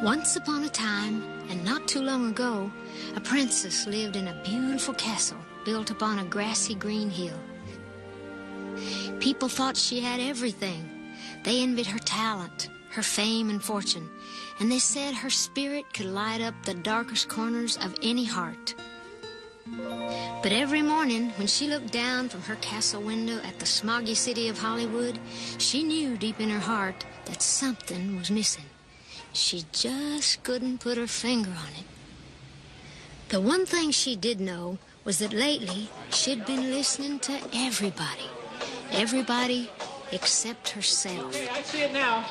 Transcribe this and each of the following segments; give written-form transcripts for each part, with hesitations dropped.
Once upon a time, and not too long ago, a princess lived in a beautiful castle built upon a grassy green hill. People thought she had everything. They envied her talent, her fame and fortune, and they said her spirit could light up the darkest corners of any heart. But every morning, when she looked down from her castle window at the smoggy city of Hollywood, she knew deep in her heart that something was missing. She just couldn't put her finger on it. The one thing she did know was that lately she'd been listening to everybody. Everybody except herself. Hey, I see it now.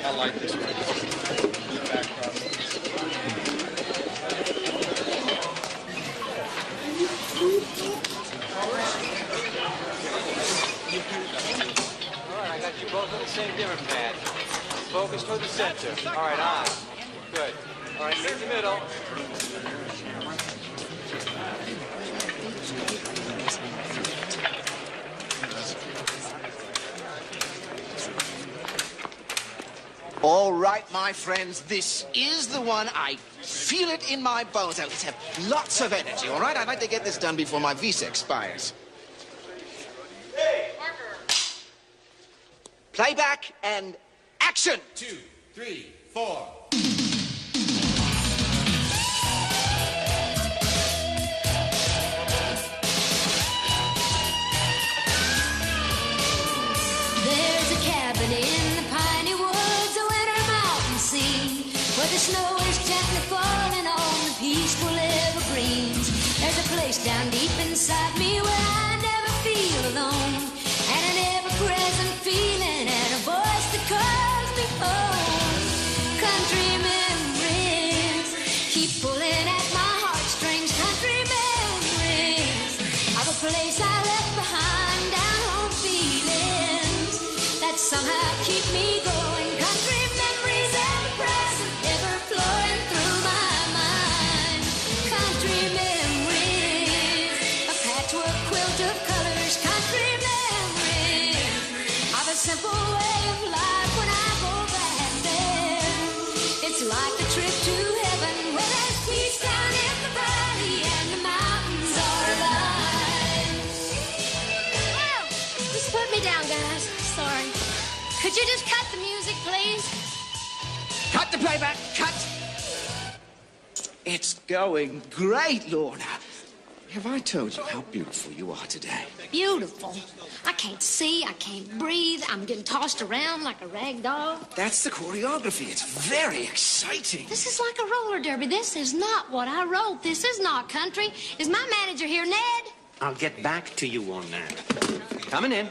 I like this one. All right, I got you both on the same dimmer pad. Focus toward the center. All right, on. Good. All right, meet the middle. All right, my friends, this is the one. I feel it in my bones. Now, let's have lots of energy, all right? I'd like to get this done before my visa expires. Hey, Parker! Playback and action! 2, 3, 4. There's a cabin in the piney woods, a winter mountain scene, where the snow is gently falling on the peaceful evergreens. There's a place down deep inside me where I never feel alone, and an ever-present feeling and a voice that calls me home. Country memories keep pulling at my heartstrings. Country memories of a place I left behind, down home feelings that somehow keep me going. Country memories ever present, ever flowing through my mind. Country memories, a patchwork quilt of colors. Country memories of a simple way of life when I go back there. It's like a trip to heaven where there's peace down in the valley and the mountains are alive. Whoa! Just put me down, guys. Sorry. Could you just cut the music, please? Cut the playback, cut! It's going great, Lorna. Have I told you how beautiful you are today? Beautiful. I can't see, I can't breathe. I'm getting tossed around like a rag doll. That's the choreography. It's very exciting. This is like a roller derby. This is not what I wrote. This is not country. Is my manager here, Ned? I'll get back to you on that. Coming in.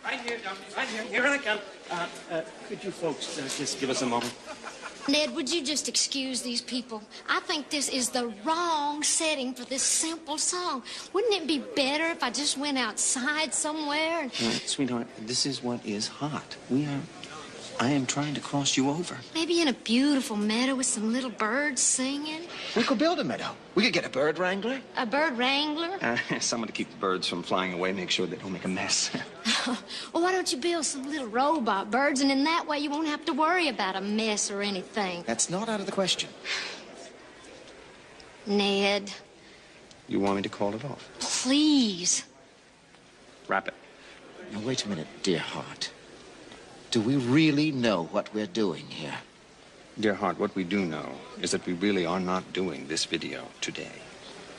Right here, Doctor. Right here. Here I come. Could you folks just give us a moment? Ned, would you just excuse these people? I think this is the wrong setting for this simple song. Wouldn't it be better if I just went outside somewhere and... Sweetheart, this is what is hot. I am trying to cross you over. Maybe in a beautiful meadow with some little birds singing? We could build a meadow. We could get a bird wrangler. A bird wrangler? Someone to keep the birds from flying away, make sure they don't make a mess. Well, why don't you build some little robot birds, and in that way you won't have to worry about a mess or anything. That's not out of the question. Ned, You want me to call it off? please. Wrap it. Now, wait a minute, dear heart. Do we really know what we're doing here? Dear heart, what we do know is that we really are not doing this video today.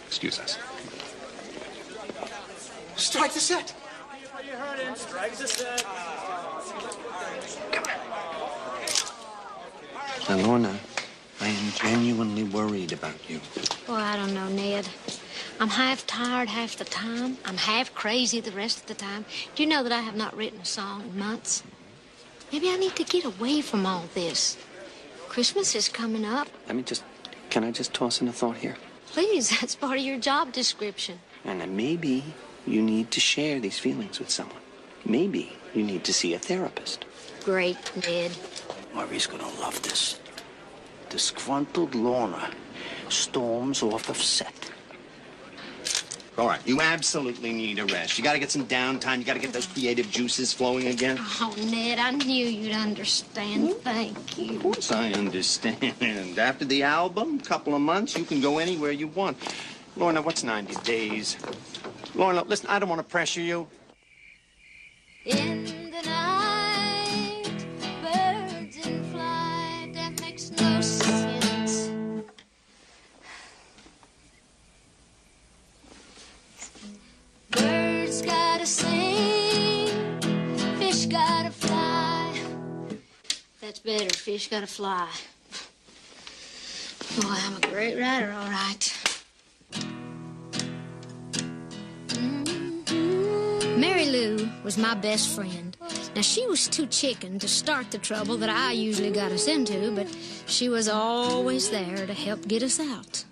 Excuse us. Strike the set. You heard him. Strike the set. Now, Lorna, I am genuinely worried about you. Oh, I don't know, Ned. I'm half tired half the time. I'm half crazy the rest of the time. Do you know that I have not written a song in months? Maybe I need to get away from all this. Christmas is coming up. Can I just toss in a thought here? Please, that's part of your job description. And then maybe you need to share these feelings with someone. Maybe you need to see a therapist. Great, Ned. Murray's gonna love this. Disgruntled Lorna storms off of set. All right, you absolutely need a rest. You got to get some downtime. You got to get those creative juices flowing again. Oh, Ned, I knew you'd understand. Thank you. Of course I understand. After the album, couple of months, you can go anywhere you want. Lorna, what's 90 days? Lorna, listen, I don't want to pressure you. In the night, birds in flight, that makes no sense. Birds gotta sing, fish gotta fly. That's better, fish gotta fly. Boy, I'm a great writer, all right. Mary Lou was my best friend. Now, she was too chicken to start the trouble that I usually got us into, but she was always there to help get us out.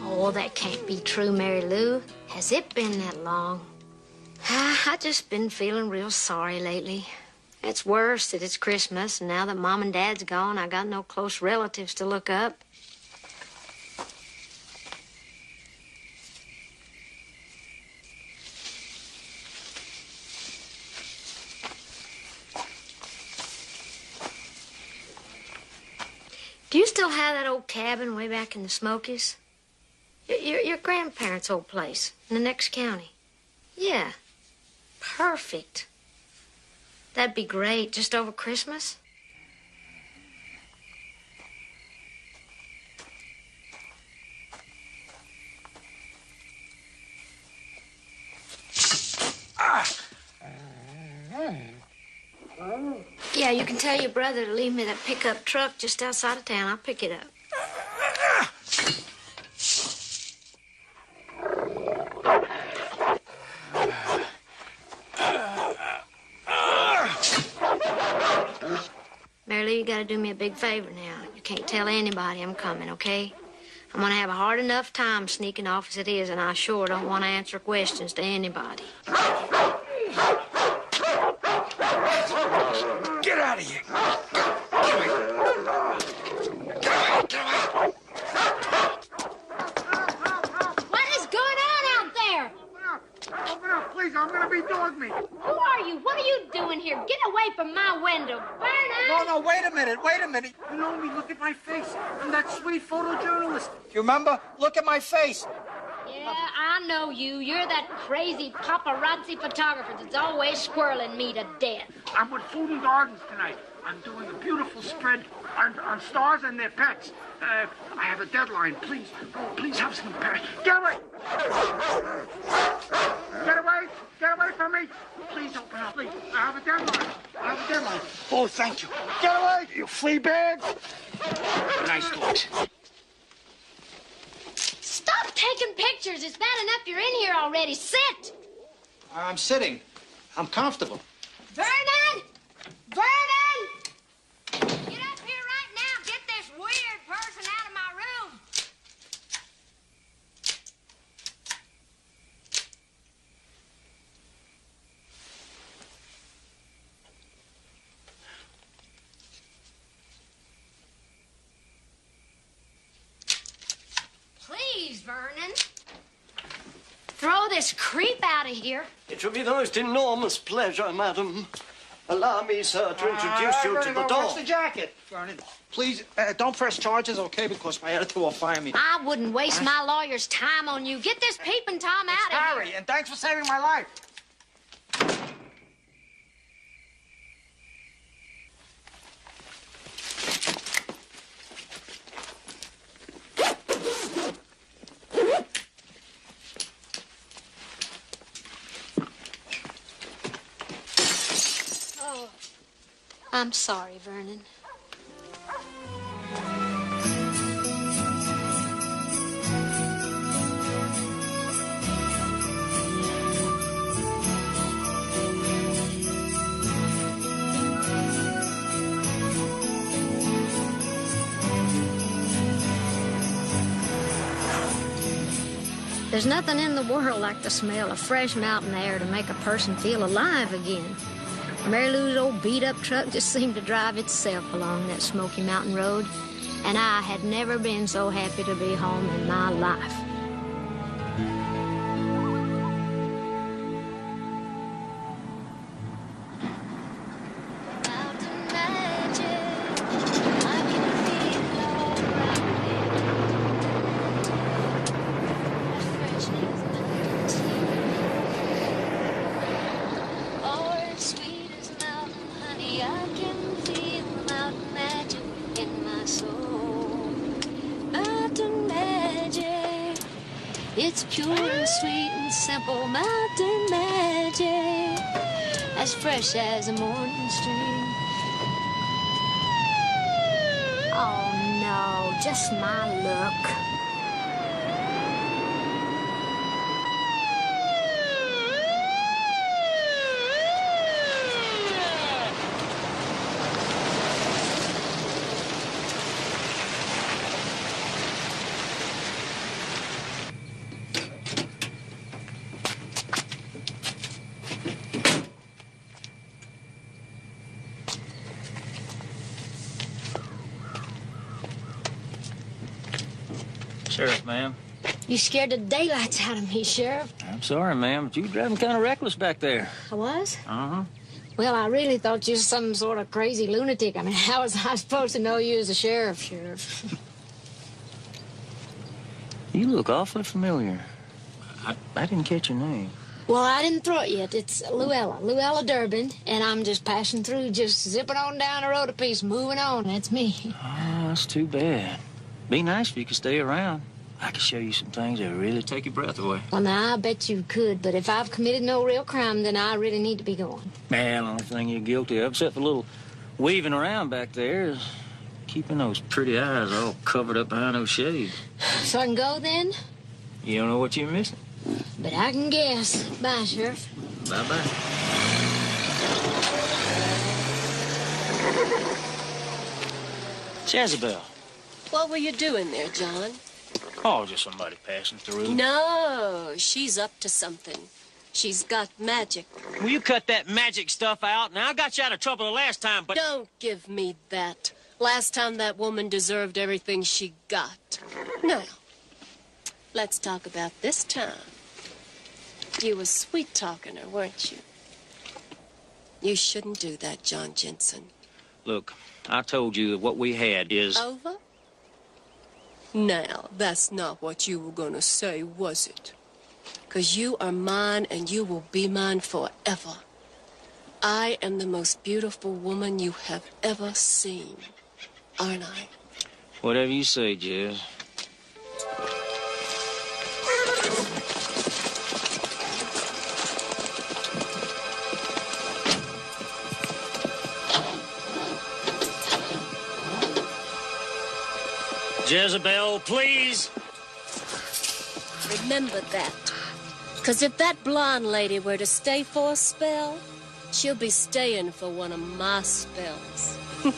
Oh, that can't be true, Mary Lou. Has it been that long? I just been feeling real sorry lately. It's worse that it's Christmas, and now that Mom and Dad's gone, I got no close relatives to look up. Do you still have that old cabin way back in the Smokies? Your grandparents' old place in the next county? Yeah. Perfect. That'd be great, just over Christmas. Yeah, you can tell your brother to leave me that pickup truck just outside of town. I'll pick it up. Mary Lou, you gotta do me a big favor now. You can't tell anybody I'm coming, okay? I'm gonna have a hard enough time sneaking off as it is, and I sure don't want to answer questions to anybody. Get out of here. What is going on out there? Open up, please. I'm going to be dog meat. Who are you? What are you doing here? Get away from my window. Vernon! No, wait a minute. You know me. Look at my face. I'm that sweet photojournalist. You remember? Look at my face. Yeah, I know you. You're that crazy paparazzi photographer that's always squirreling me to death. I'm with Food and Gardens tonight. I'm doing a beautiful spread on stars and their pets. I have a deadline. Please, please have some pets. Get away! Get away from me! Please open up, please. I have a deadline. Oh, thank you. Get away, you flea bag! Nice dogs. Stop taking pictures. It's bad enough you're in here already. Sit! I'm sitting. I'm comfortable. Vernon! Vernon! Get up here right now. Get this weird person out of my room. Please, Vernon. Throw this creep out of here. It will be the most enormous pleasure, madam. Allow me, sir, to introduce you to the dog. Watch the jacket, Vernon. Please, don't press charges, okay? Because my editor will fire me. I wouldn't waste my lawyer's time on you. Get this peeping Tom out of here. Harry, and thanks for saving my life. Oh, I'm sorry, Vernon. There's nothing in the world like the smell of fresh mountain air to make a person feel alive again. Mary Lou's old beat-up truck just seemed to drive itself along that Smoky Mountain Road, and I had never been so happy to be home in my life. see, I can feel the mountain magic in my soul. Mountain magic. It's pure and sweet and simple. Mountain magic. As fresh as a morning stream. Oh, no, just my luck. Sheriff, ma'am. You scared the daylights out of me, Sheriff. I'm sorry, ma'am, but you were driving kind of reckless back there. I was? Uh-huh. Well, I really thought you was some sort of crazy lunatic. I mean, how was I supposed to know you as a sheriff, Sheriff? You look awfully familiar. I didn't catch your name. Well, I didn't throw it yet. It's Luella Durbin, and I'm just passing through, just zipping on down the road a piece, moving on. That's me. Oh, that's too bad. Be nice if you could stay around. I could show you some things that really take your breath away. Well, now, I bet you could, but if I've committed no real crime, then I really need to be going. Man, the only thing you're guilty of, except for a little weaving around back there, is keeping those pretty eyes all covered up behind those shades. So I can go, then? You don't know what you're missing? But I can guess. Bye, Sheriff. Bye-bye. Jezebel. What were you doing there, John? Oh, just somebody passing through. No, she's up to something. She's got magic. Will you cut that magic stuff out? Now, I got you out of trouble the last time, but... Don't give me that. Last time that woman deserved everything she got. Now, let's talk about this time. You were sweet-talking her, weren't you? You shouldn't do that, John Jensen. Look, I told you that what we had is... Over? Now, that's not what you were gonna say, was it? 'Cause you are mine and you will be mine forever. I am the most beautiful woman you have ever seen, aren't I? Whatever you say, Jez. Jezebel, please. Remember that. 'Cause if that blonde lady were to stay for a spell, she'll be staying for one of my spells. Come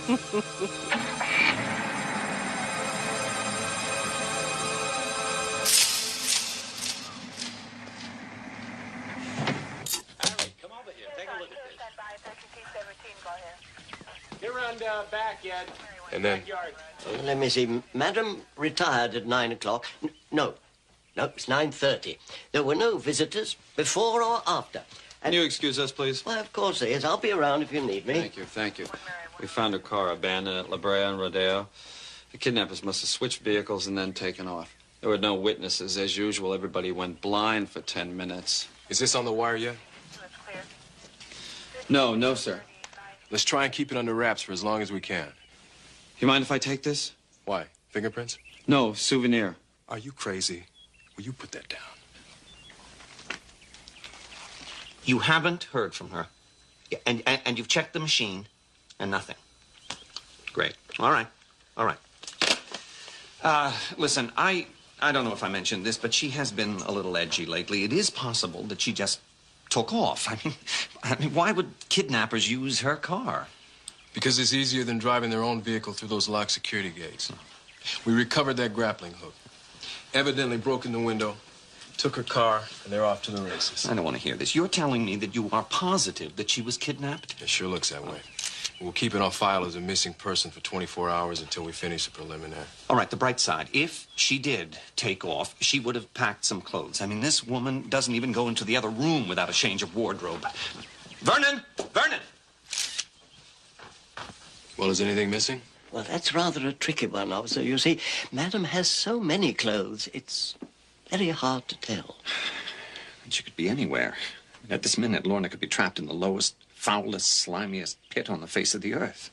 over here. Take a look at this. Get around back, Ed. And then? Backyard. Let me see. Madam retired at 9 o'clock. No, it's 9:30. There were no visitors before or after. Can you excuse us, please? Well, of course there is. I'll be around if you need me. Thank you. We found a car abandoned at La Brea and Rodeo. The kidnappers must have switched vehicles and then taken off. There were no witnesses. As usual, everybody went blind for 10 minutes. Is this on the wire yet? No, sir. Let's try and keep it under wraps for as long as we can. You mind if I take this? Why? Fingerprints? No, souvenir. Are you crazy? Will you put that down? You haven't heard from her. And you've checked the machine, and nothing. Great. All right. Listen, I don't know if I mentioned this, but she has been a little edgy lately. It is possible that she just took off. I mean, why would kidnappers use her car? Because it's easier than driving their own vehicle through those locked security gates. We recovered that grappling hook. Evidently broke in the window, took her car, and they're off to the races. I don't want to hear this. You're telling me that you are positive that she was kidnapped? It sure looks that way. We'll keep it on file as a missing person for 24 hours until we finish the preliminary. All right, the bright side. If she did take off, she would have packed some clothes. I mean, this woman doesn't even go into the other room without a change of wardrobe. Vernon! Well, is anything missing? Well, that's rather a tricky one, officer. You see, Madam has so many clothes, it's very hard to tell. She could be anywhere. At this minute, Lorna could be trapped in the lowest foulest, slimiest pit on the face of the earth.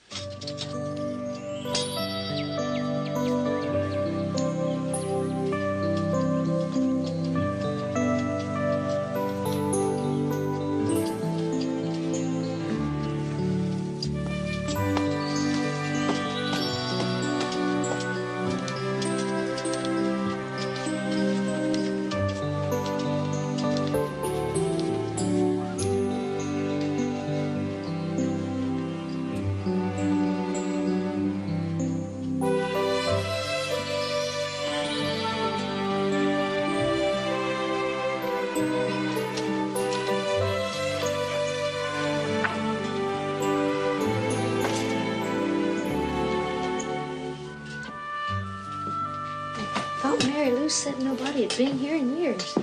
Mary Lou said nobody had been here in years.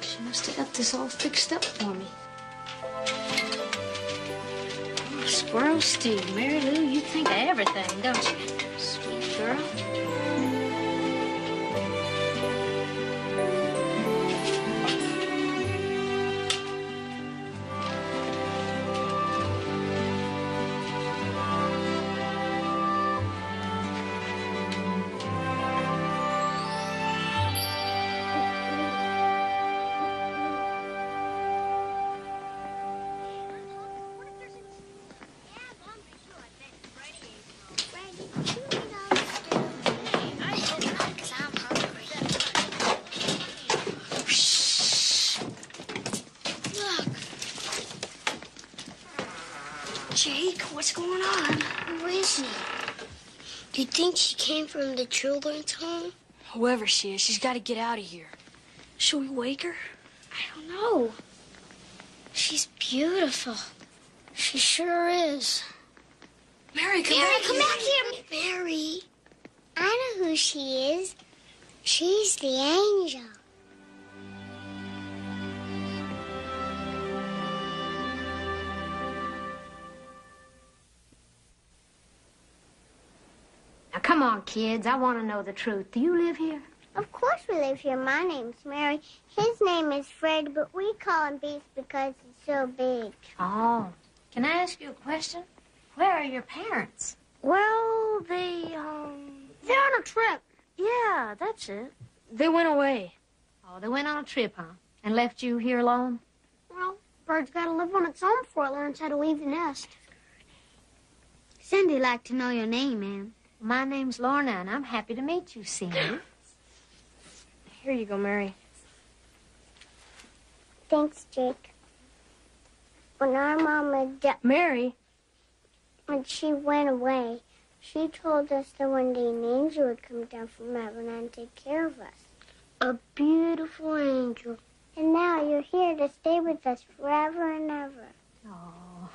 She must have got this all fixed up for me. Oh, Squirrel Steve, Mary Lou, you think of everything, don't you? Sweet girl. Jake, what's going on? Where is he? Do you think she came from the children's home? Whoever she is, she's got to get out of here. Should we wake her? I don't know. She's beautiful. She sure is. Mary, come back here. Mary, I know who she is. She's the angel. Now, come on, kids. I want to know the truth. Do you live here? Of course we live here. My name's Mary. His name is Fred, but we call him Beast because he's so big. Oh. Can I ask you a question? Where are your parents? Well, they're on a trip. Yeah, that's it. They went away. Oh, they went on a trip, huh? And left you here alone? Well, bird's got to live on its own before it learns how to leave the nest. Cindy'd like to know your name, ma'am. My name's Lorna, and I'm happy to meet you, Cindy. Here you go, Mary. Thanks, Jake. When our mama died... Mary? When she went away, she told us that one day an angel would come down from heaven and take care of us. A beautiful angel. And now you're here to stay with us forever and ever. Oh,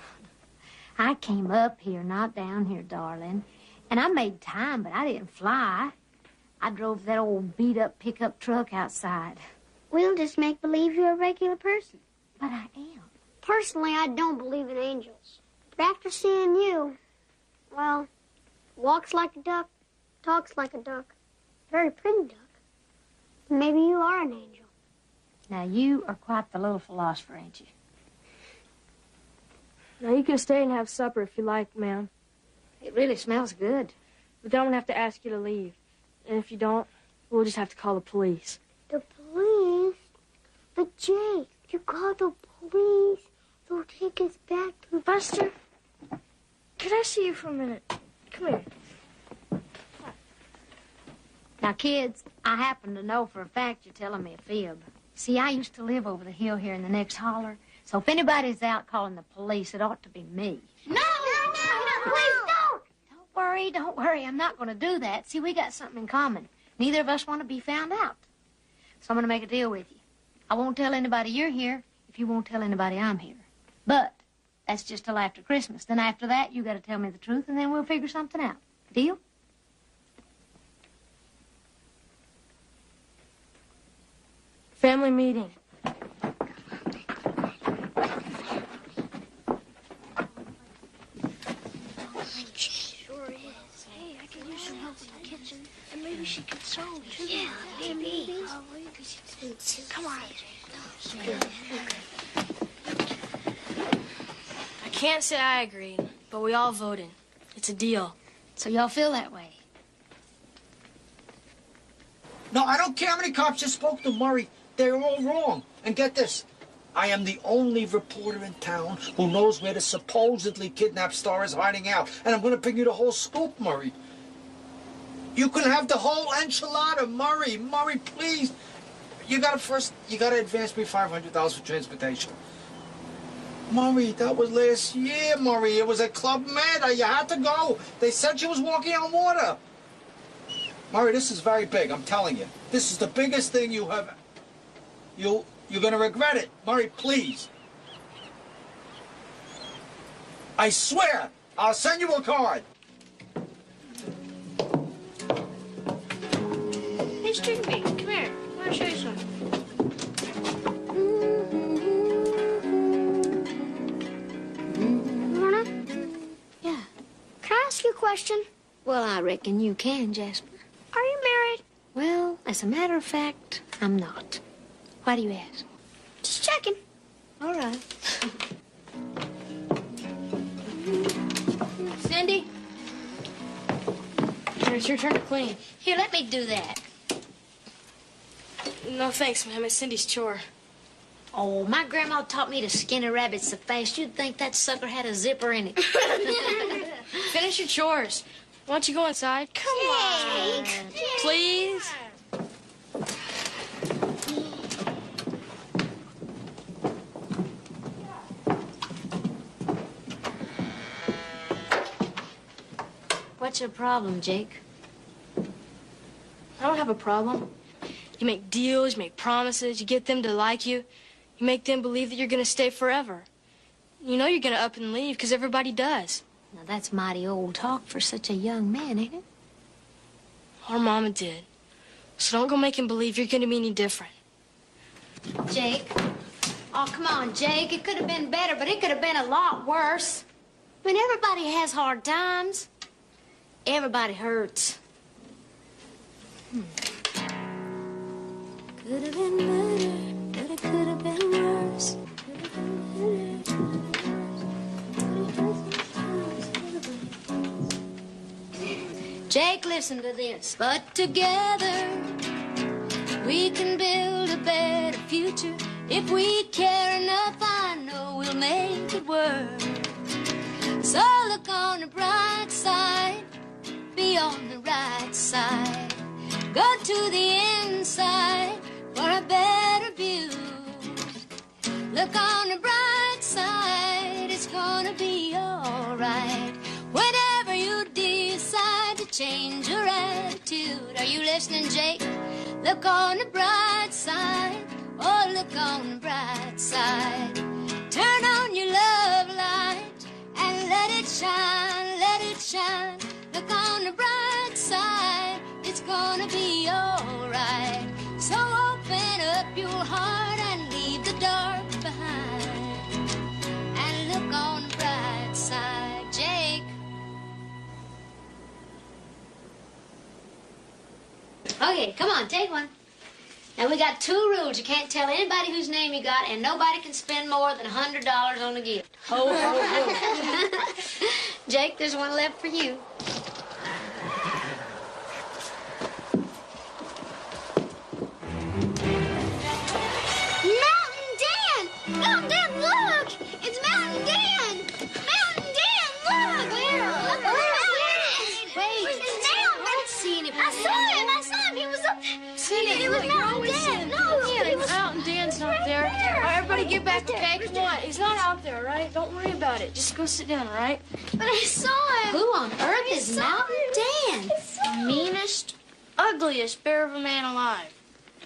I came up here, not down here, darling. And I made time, but I didn't fly. I drove that old beat-up pickup truck outside. We'll just make believe you're a regular person. But I am. Personally, I don't believe in angels. But after seeing you, well, walks like a duck, talks like a duck, very pretty duck. Maybe you are an angel. Now, you are quite the little philosopher, ain't you? Now, you can stay and have supper if you like, ma'am. It really smells good. But then I'm going to have to ask you to leave. And if you don't, we'll just have to call the police. The police? But, Jake, you call the police, they'll take us back to... Buster, could I see you for a minute? Come here. Now, kids, I happen to know for a fact you're telling me a fib. See, I used to live over the hill here in the next holler. So if anybody's out calling the police, it ought to be me. No, please don't! Don't worry. I'm not going to do that. See, we got something in common. Neither of us want to be found out. So I'm going to make a deal with you. I won't tell anybody you're here if you won't tell anybody I'm here. But that's just till after Christmas. Then after that, you got to tell me the truth, and then we'll figure something out. Deal? Family meeting. And maybe she could sew, too. Yeah, maybe. Come on. can't say I agreed, but we all voted. It's a deal. So y'all feel that way? No, I don't care how many cops you spoke to, Murray. They're all wrong. And get this. I am the only reporter in town who knows where the supposedly kidnapped star is hiding out. And I'm going to bring you the whole scoop, Murray. You can have the whole enchilada, Murray. Murray, please. You gotta advance me $500 for transportation. Murray, that was last year, Murray. It was at Club Med. You had to go. They said she was walking on water. Murray, this is very big, I'm telling you. This is the biggest thing you have... You're gonna regret it. Murray, please. I swear, I'll send you a card. Hey, Stringbeak, come here. I want to show you something. Lorna? Yeah. Can I ask you a question? Well, I reckon you can, Jasper. Are you married? Well, as a matter of fact, I'm not. Why do you ask? Just checking. All right. Cindy? It's your turn to clean. Here, let me do that. No thanks, ma'am. It's Cindy's chore. Oh, my grandma taught me to skin a rabbit so fast you'd think that sucker had a zipper in it. Finish your chores. Why don't you go inside? Come on. Please? What's your problem, Jake? I don't have a problem. You make deals, you make promises, you get them to like you. You make them believe that you're going to stay forever. You know you're going to up and leave because everybody does. Now, that's mighty old talk for such a young man, ain't it? Our mama did. So don't go make him believe you're going to be any different. Jake. Oh, come on, Jake. It could have been better, but it could have been a lot worse. I mean, everybody has hard times. Everybody hurts. Could have been better, but it could have been worse. Jake, listen to this. But together we can build a better future. If we care enough, I know we'll make it work. So look on the bright side, be on the right side. Go to the inside for a better view. Look on the bright side, it's gonna be alright. Whenever you decide to change your attitude. Are you listening, Jake? Look on the bright side, oh, look on the bright side. Turn on your love light and let it shine, let it shine. Look on the bright side, it's gonna be alright. So open up your heart and leave the dark behind. And look on the bright side, Jake. Okay, come on, take one. Now, we got 2 rules. You can't tell anybody whose name you got, and nobody can spend more than $100 on a gift. Ho, ho, ho. Jake, there's one left for you. Mountain Dan! Mountain Dan, look! It's Mountain Dan! Mountain Dan, look! Where? Look where Mountain is! Wait. It's down! I don't see anybody. I saw him! He was up there. Cindy, It was Mountain Dan! No, he was... Mountain Dan's not there. All right, everybody get back, okay? Come on. He's not out there, all right? Don't worry about it. Just go sit down, all right? But I saw him! Who on earth is Mountain Dan? Meanest, ugliest bear of a man alive.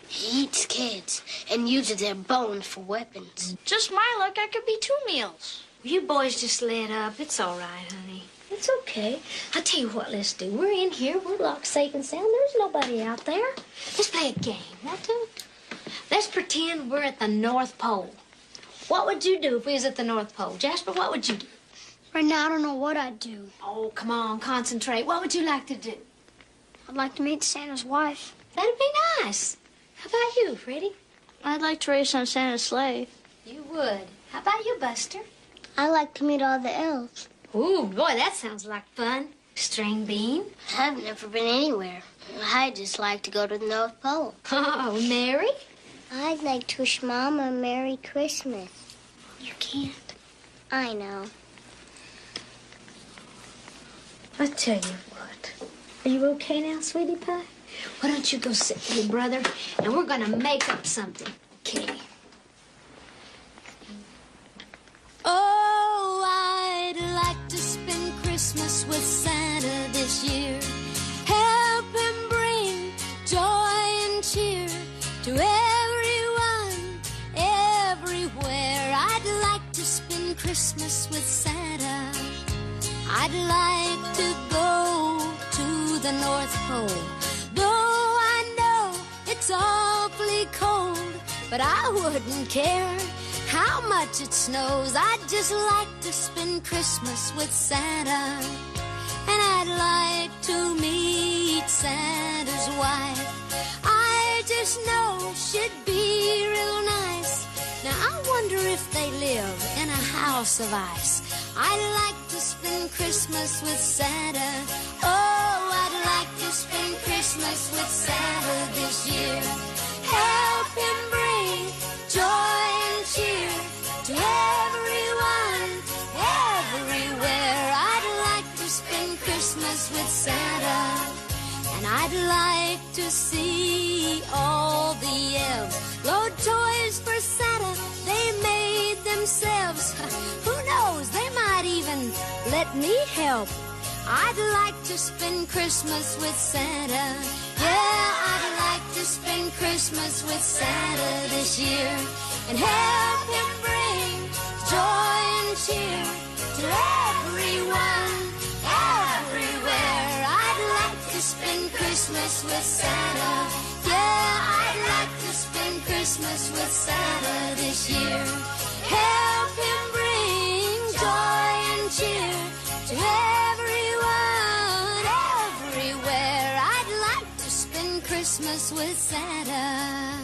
He eats kids and uses their bones for weapons. Just my luck, I could be 2 meals. You boys just let up. It's all right, honey. It's okay. I'll tell you what, let's do. We're in here. We're locked safe and sound. There's nobody out there. Let's play a game, won't we? Let's pretend we're at the North Pole. What would you do if we was at the North Pole? Jasper, what would you do? Right now, I don't know what I'd do. Oh, come on, concentrate. What would you like to do? I'd like to meet Santa's wife. That'd be nice. How about you, Freddie? I'd like to race on Santa's sleigh. You would. How about you, Buster? I like to meet all the elves. Ooh, boy, that sounds like fun. String bean? I've never been anywhere. I just like to go to the North Pole. Oh, Mary? I'd like to wish Mama a Merry Christmas. You can't. I know. I'll tell you what. Are you okay now, sweetie pie? Why don't you go sit with your brother, and we're gonna make up something, okay? Oh, I'd like to spend Christmas with Santa this year. Help him bring joy and cheer to everyone, everywhere. I'd like to spend Christmas with Santa. I'd like to go to the North Pole, though I know it's awfully cold, but I wouldn't care how much it snows. I'd just like to spend Christmas with Santa. And I'd like to meet Santa's wife. I just know she'd be real nice. Now I wonder if they live in a house of ice. I'd like to spend Christmas with Santa. Oh, I'd like to spend Christmas with Santa this year. Help him bring joy and cheer to everyone, everywhere. I'd like to spend Christmas with Santa. And I'd like to see all the elves load toys for Santa they made themselves. Who knows, they might even let me help. I'd like to spend Christmas with Santa. Yeah, I'd like to spend Christmas with Santa this year. And help him bring joy and cheer to everyone, everywhere. I'd like to spend Christmas with Santa. Yeah, I'd like to spend Christmas with Santa this year. Help him bring joy and cheer to everyone, everywhere. I'd like to spend Christmas with Santa.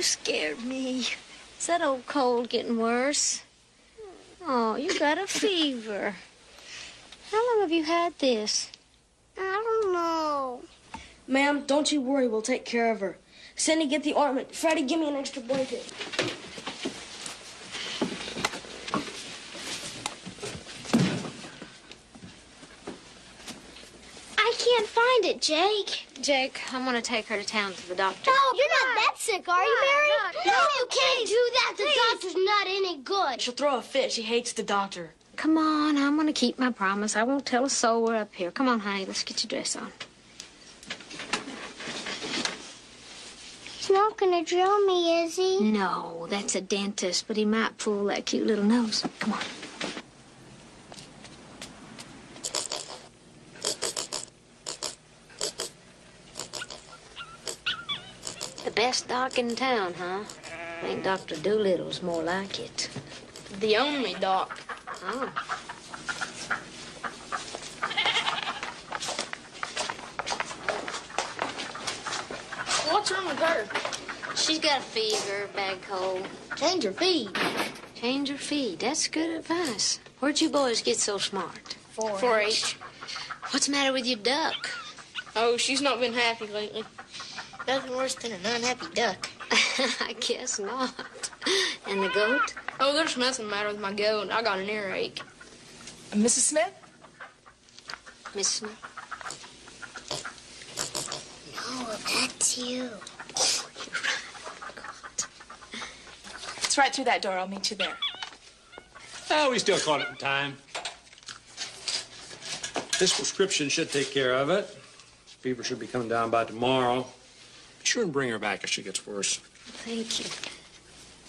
Scared me. Is that old cold getting worse? Oh, you got a fever. How long have you had this? I don't know. Ma'am, don't you worry. We'll take care of her. Cindy, get the ointment. Freddie, give me an extra blanket. I can't find it, Jake. Jake, I'm going to take her to town to the doctor. No, you're not that sick, are you, Mary? No, you can't do that. The doctor's not any good. She'll throw a fit. She hates the doctor. Come on, I'm going to keep my promise. I won't tell a soul we're up here. Come on, honey, let's get your dress on. He's not going to drill me, is he? No, that's a dentist, but he might pull that cute little nose. Come on. The best doc in town, huh? I think Dr. Doolittle's more like it. The only doc. Oh. What's wrong with her? She's got a fever, bad cold. Change her feed. Change her feed. That's good advice. Where'd you boys get so smart? 4-H. What's the matter with your duck? Oh, she's not been happy lately. Nothing worse than an unhappy duck. I guess not. And the goat? Oh, there's nothing the matter with my goat. I got an earache. Mrs. Smith? Miss Smith? No, that's you. It's right through that door. I'll meet you there. Oh, we still caught it in time. This prescription should take care of it. Fever should be coming down by tomorrow. sure and bring her back if she gets worse. Thank you.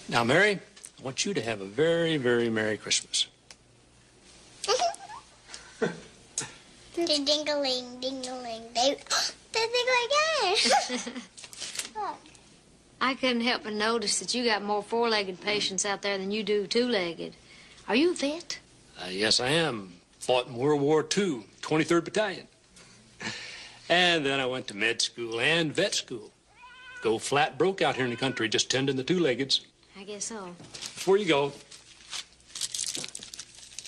Now, Mary, I want you to have a very, very Merry Christmas. Ding-a-ling, ding-a-ling. They think again. Look. I couldn't help but notice that you got more four-legged patients out there than you do two-legged. Are you a vet? Yes, I am. Fought in World War II, 23rd Battalion. And then I went to med school and vet school. Go flat broke out here in the country just tending the two-leggeds. I guess so. Before you go,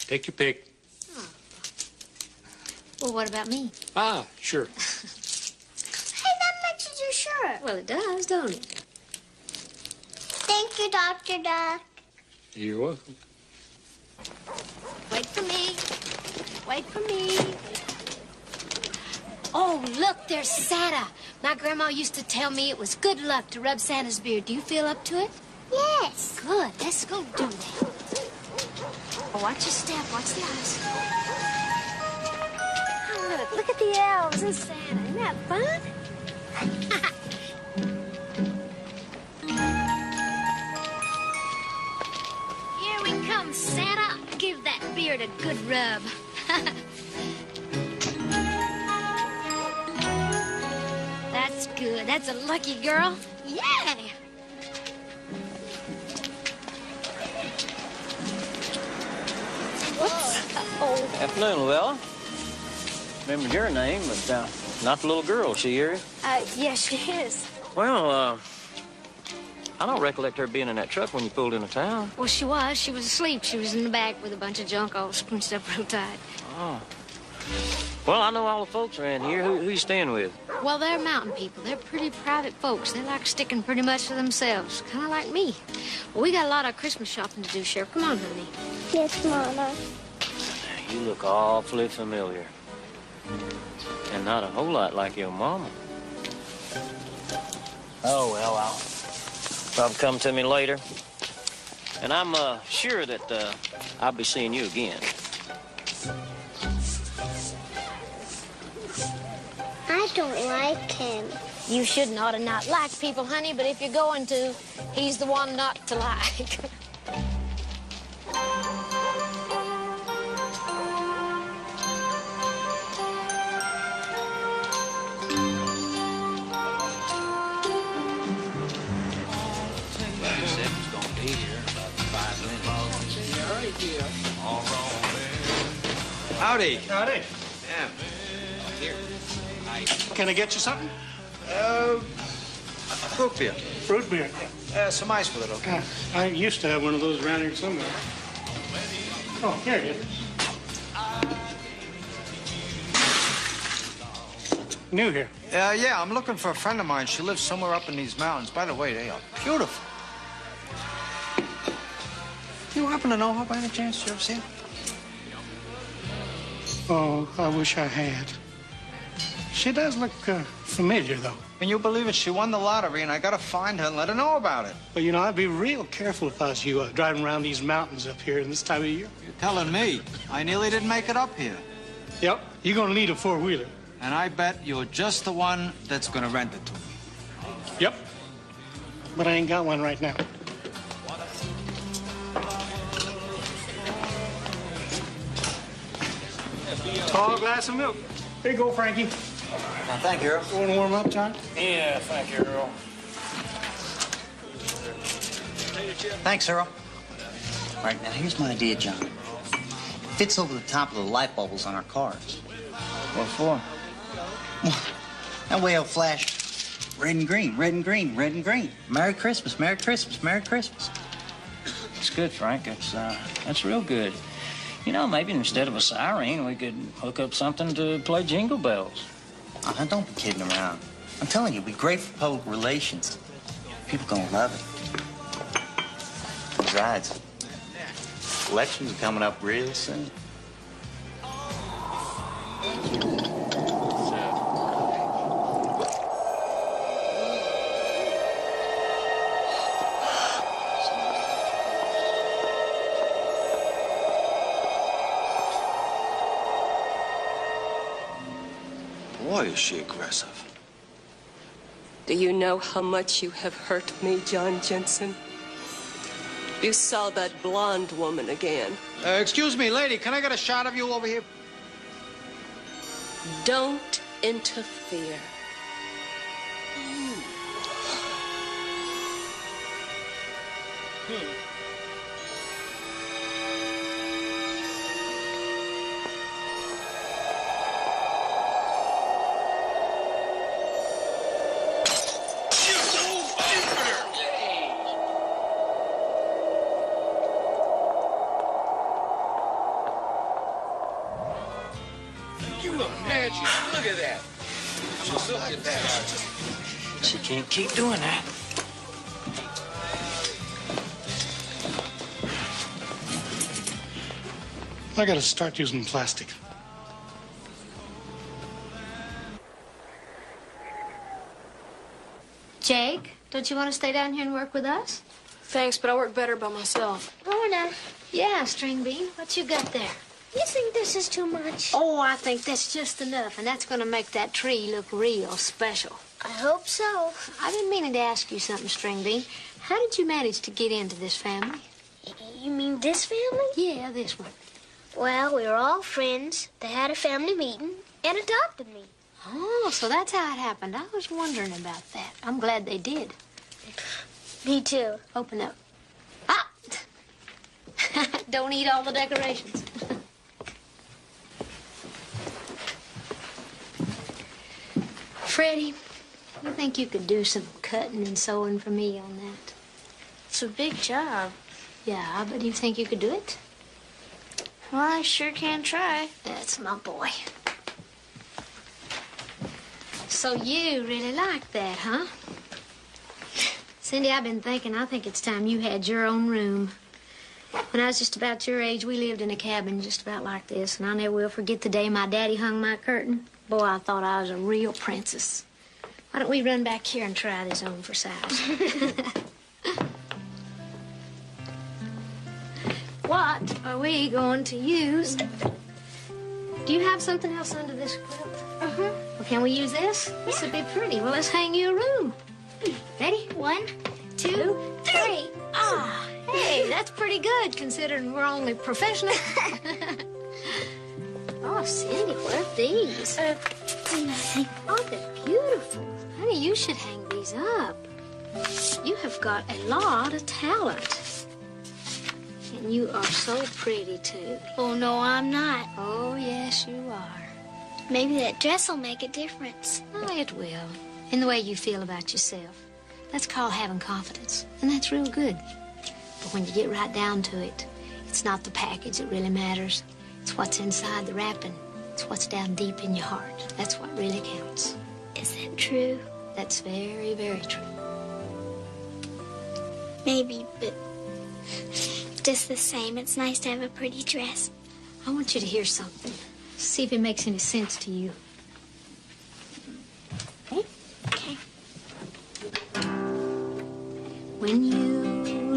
take your pick. Well, what about me? Ah, sure. Hey, that matches your shirt. Well, it does, don't it? Thank you, Dr. Duck. You're welcome. Wait for me. Wait for me. Oh, look, there's Santa. My grandma used to tell me it was good luck to rub Santa's beard. Do you feel up to it? Yes. Good. Let's go do that. Oh, watch your step. Watch the eyes. Oh, look at the elves and Santa. Isn't that fun? Here we come, Santa. Give that beard a good rub. That's good. That's a lucky girl. Yay! Oh. Afternoon, Luella. Remembered your name, but not the little girl. She here? Yes, she is. Well, I don't recollect her being in that truck when you pulled into town. Well, she was. She was asleep. She was in the back with a bunch of junk all scrunched up real tight. Oh. Well, I know all the folks around here. Who you staying with? Well, they're mountain people. They're pretty private folks. They like sticking pretty much to themselves, kind of like me. Well, we got a lot of Christmas shopping to do, Sheriff. Come on, honey. Yes, Mama. You look awfully familiar. And not a whole lot like your mama. Oh, well, I'll probably come to me later. And I'm sure that I'll be seeing you again. I don't like him. You shouldn't ought to not like people, honey, but if you're going to, he's the one not to like. Howdy. Howdy. Yeah. Here. Can I get you something? Fruit beer. Fruit beer. Some ice with it, okay? I used to have one of those around here somewhere. Oh, here it is. New here. Yeah, I'm looking for a friend of mine. She lives somewhere up in these mountains. By the way, they are beautiful. You happen to know her by any chance? You ever see her? Oh, I wish I had. She does look familiar, though. Can you believe it? She won the lottery, and I gotta find her and let her know about it. Well, you know, I'd be real careful if I was you driving around these mountains up here in this time of year. You're telling me. I nearly didn't make it up here. Yep, you're gonna need a four-wheeler. And I bet you're just the one that's gonna rent it to me. Yep, but I ain't got one right now. Tall glass of milk. Here you go, Frankie. Thank you, Earl. You want to warm up, John? Yeah, thank you, Earl. Thanks, Earl. All right, now here's my idea, John. Fits over the top of the light bulbs on our cars. What for? That way it'll flash red and green, red and green, red and green. Merry Christmas, Merry Christmas, Merry Christmas. It's good, Frank. That's real good. You know, maybe instead of a siren, we could hook up something to play jingle bells. Oh, now don't be kidding around. I'm telling you, it'd be great for public relations. People gonna love it. Besides, elections are coming up real soon. Boy, is she aggressive. Do you know how much you have hurt me, John Jensen? You saw that blonde woman again. Excuse me, lady, can I get a shot of you over here? Don't interfere. You look magic. Look at that. Just look at that. She can't keep doing that. I gotta start using plastic. Jake, don't you want to stay down here and work with us? Thanks, but I work better by myself. Lorna, Yeah, String Bean. What you got there? you think this is too much? Oh, I think that's just enough, and that's going to make that tree look real special. I hope so. I've been meaning to ask you something, String Bean. How did you manage to get into this family? You mean this family? Yeah, this one. Well, we were all friends. They had a family meeting and adopted me. Oh, so that's how it happened. I was wondering about that. I'm glad they did. Me too. Open up. Ah! Don't eat all the decorations. Freddie, you think you could do some cutting and sewing for me on that? It's a big job. Yeah, but do you think you could do it? Well, I sure can try. That's my boy. So you really like that, huh? Cindy, I've been thinking, I think it's time you had your own room. When I was just about your age, we lived in a cabin just about like this, and I never will forget the day my daddy hung my curtain. Boy, I thought I was a real princess. Why don't we run back here and try this on for size? What are we going to use? Do you have something else under this quilt? Well, can we use this? This would be pretty. Well, let's hang you a room. Ready? 1, 2, 3. Ah, hey, that's pretty good considering we're only professional. Oh, Cindy, what are these? Oh, they're beautiful. Honey, you should hang these up. You have got a lot of talent. And you are so pretty, too. Oh, no, I'm not. Oh, yes, you are. Maybe that dress will make a difference. Oh, it will. In the way you feel about yourself. That's called having confidence. And that's real good. But when you get right down to it, it's not the package that really matters. It's what's inside the wrapping. It's what's down deep in your heart. That's what really counts. Is that true? That's very, very true. Maybe, but just the same, it's nice to have a pretty dress. I want you to hear something. See if it makes any sense to you. Okay? Okay. When you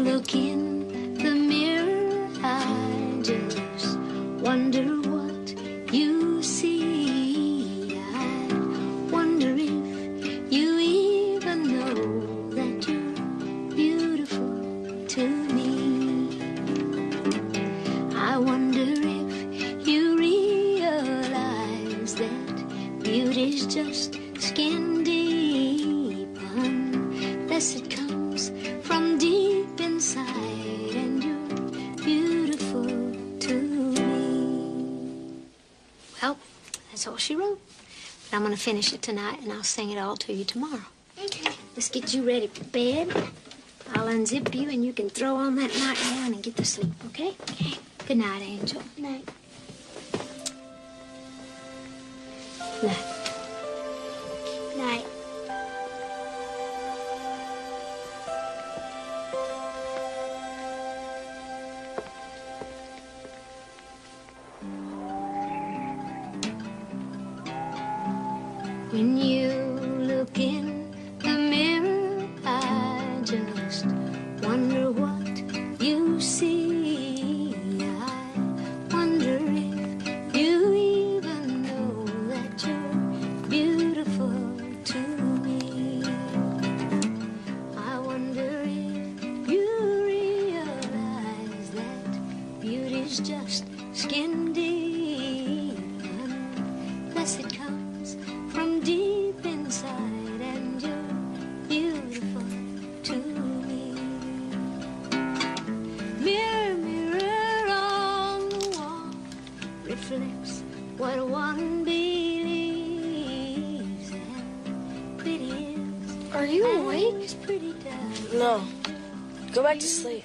look in the mirror, I just wonder what you see. I wonder if you even know that you're beautiful to me. I wonder if you realize that beauty's just skin deep unless it comes from deep inside, and you're beautiful to me. Well, that's all she wrote. But I'm going to finish it tonight, and I'll sing it all to you tomorrow. Okay. Let's get you ready for bed. I'll unzip you, and you can throw on that nightgown and get to sleep, okay? Okay. Good night, Angel. Good night. Night. Good night. When you look in the mirror, I just wonder what you see. I wonder if you even know that you're beautiful to me. skin deep. Unless it comes from deep inside, and you're beautiful to me. Mirror, mirror on the wall, reflects what one believes, and pretty is. Are you awake? Pretty does. No. Go back to sleep.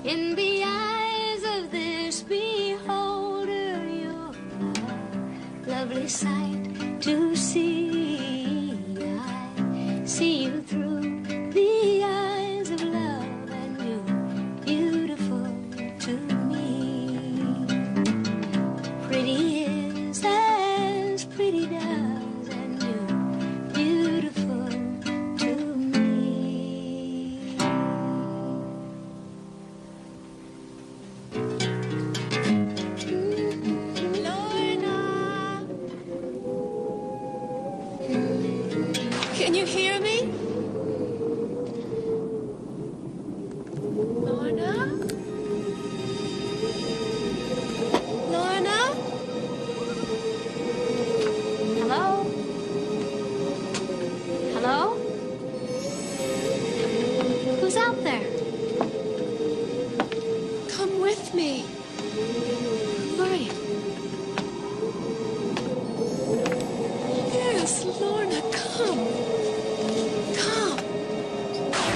In the eyes of this beholder, you're a lovely sight to see. I see you through the eyes of love, and you're beautiful to me. Pretty is as pretty does, and you're beautiful to me. Can you hear me? Lorna? Lorna? Hello? Hello? Who's out there? Come with me. Where are you? Yes, Lorna, come. Come. Come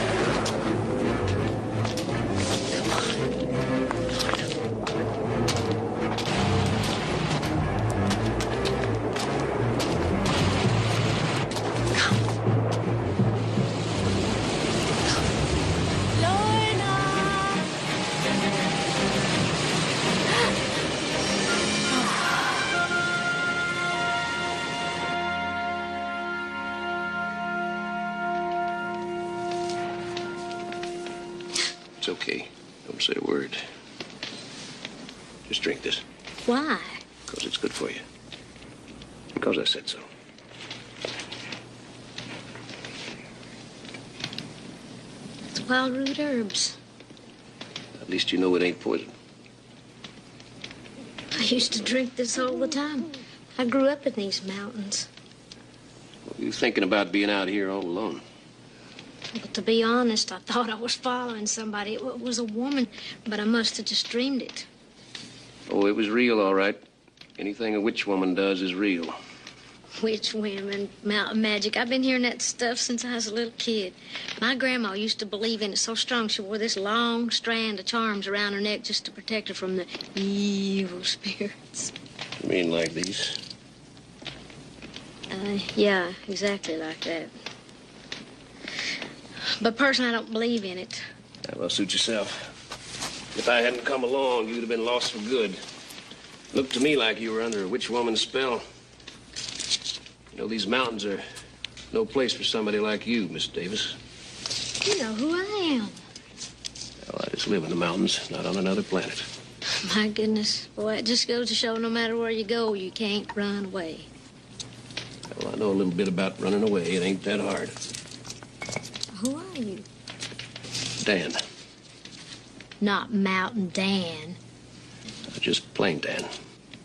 on. It's okay. Don't say a word. Just drink this. Why? Because it's good for you. Because I said so. It's wild root herbs. At least you know it ain't poison. I used to drink this all the time. I grew up in these mountains. What were you thinking about being out here all alone? But to be honest, I thought I was following somebody. It was a woman, but I must have just dreamed it. Oh, it was real, all right. Anything a witch woman does is real. Witch women, mountain magic. I've been hearing that stuff since I was a little kid. My grandma used to believe in it so strong she wore this long strand of charms around her neck just to protect her from the evil spirits. You mean like these? Yeah, exactly like that. But personally, I don't believe in it. Yeah, well, suit yourself. If I hadn't come along, you'd have been lost for good. Looked to me like you were under a witch woman's spell. You know, these mountains are no place for somebody like you, Miss Davis. You know who I am. Well, I just live in the mountains, not on another planet. My goodness. Boy, it just goes to show no matter where you go, you can't run away. Well, I know a little bit about running away. It ain't that hard. Who are you? Dan. Not Mountain Dan. Just plain Dan.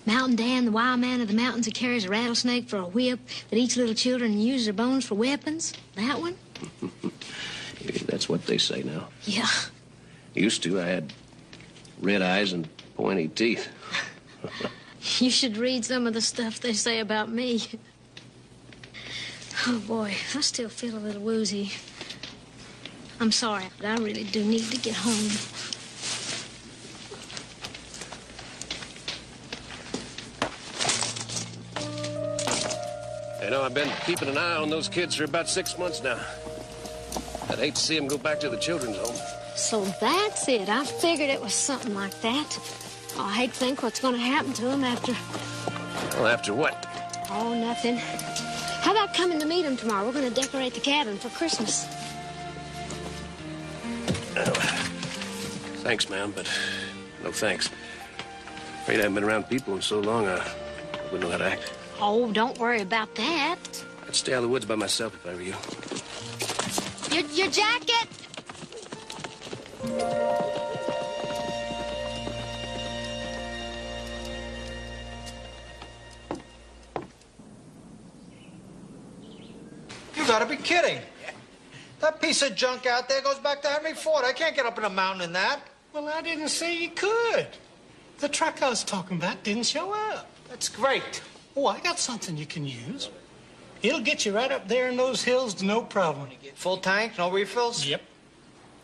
Mountain Dan, the wild man of the mountains who carries a rattlesnake for a whip, that eats little children and uses their bones for weapons? That one? That's what they say now. Yeah. Used to. I had red eyes and pointy teeth. You should read some of the stuff they say about me. Oh, boy, I still feel a little woozy. I'm sorry, but I really do need to get home. You know, I've been keeping an eye on those kids for about 6 months now. I'd hate to see them go back to the children's home. So that's it. I figured it was something like that. Oh, I hate to think what's going to happen to them after... Well, after what? Oh, nothing. How about coming to meet them tomorrow? We're going to decorate the cabin for Christmas. Thanks, ma'am, but no thanks. Afraid I haven't been around people in so long, I wouldn't know how to act. Oh, don't worry about that. I'd stay out of the woods by myself if I were you. Your jacket! gotta be kidding. That piece of junk out there goes back to Henry Ford. I can't get up in a mountain in that. Well, I didn't say you could. The truck I was talking about didn't show up. That's great. Oh, I got something you can use. It'll get you right up there in those hills, no problem. Full tank, no refills? Yep.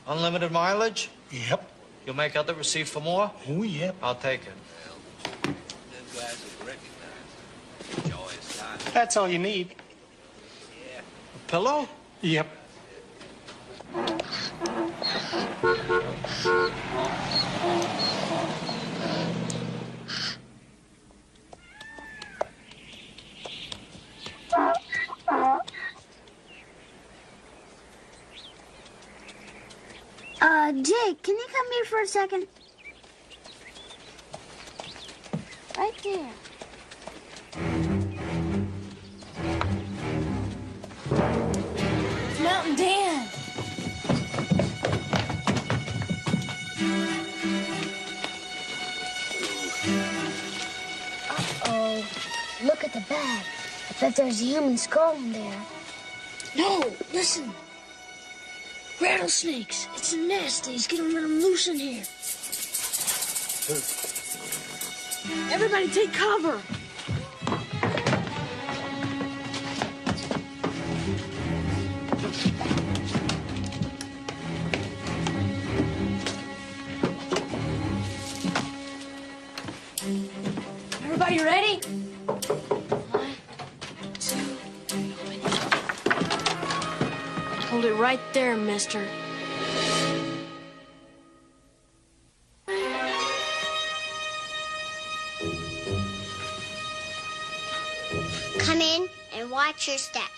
Unlimited mileage? Yep. You'll make out the receipt for more? Oh, yep. I'll take it. That's all you need. A pillow? Yep. Jake, can you come here for a second? Right there. Mountain Dan. Uh-oh. Look at the bag. I bet there's a human skull in there. No, listen. Rattlesnakes. It's a nest. He's gonna let them loose in here. Everybody take cover. Everybody ready? 1, 2, hold it right there, mister. Come in and watch your step.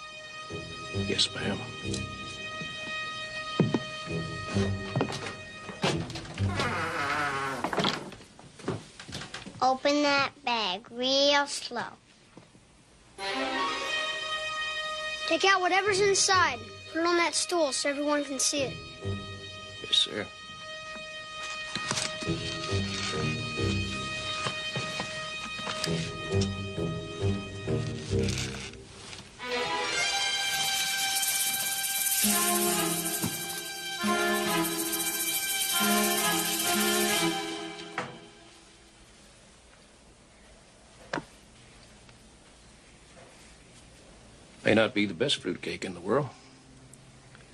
Yes, ma'am. Open that bag real slow. Take out whatever's inside. Put it on that stool so everyone can see it. Yes, sir. May not be the best fruitcake in the world.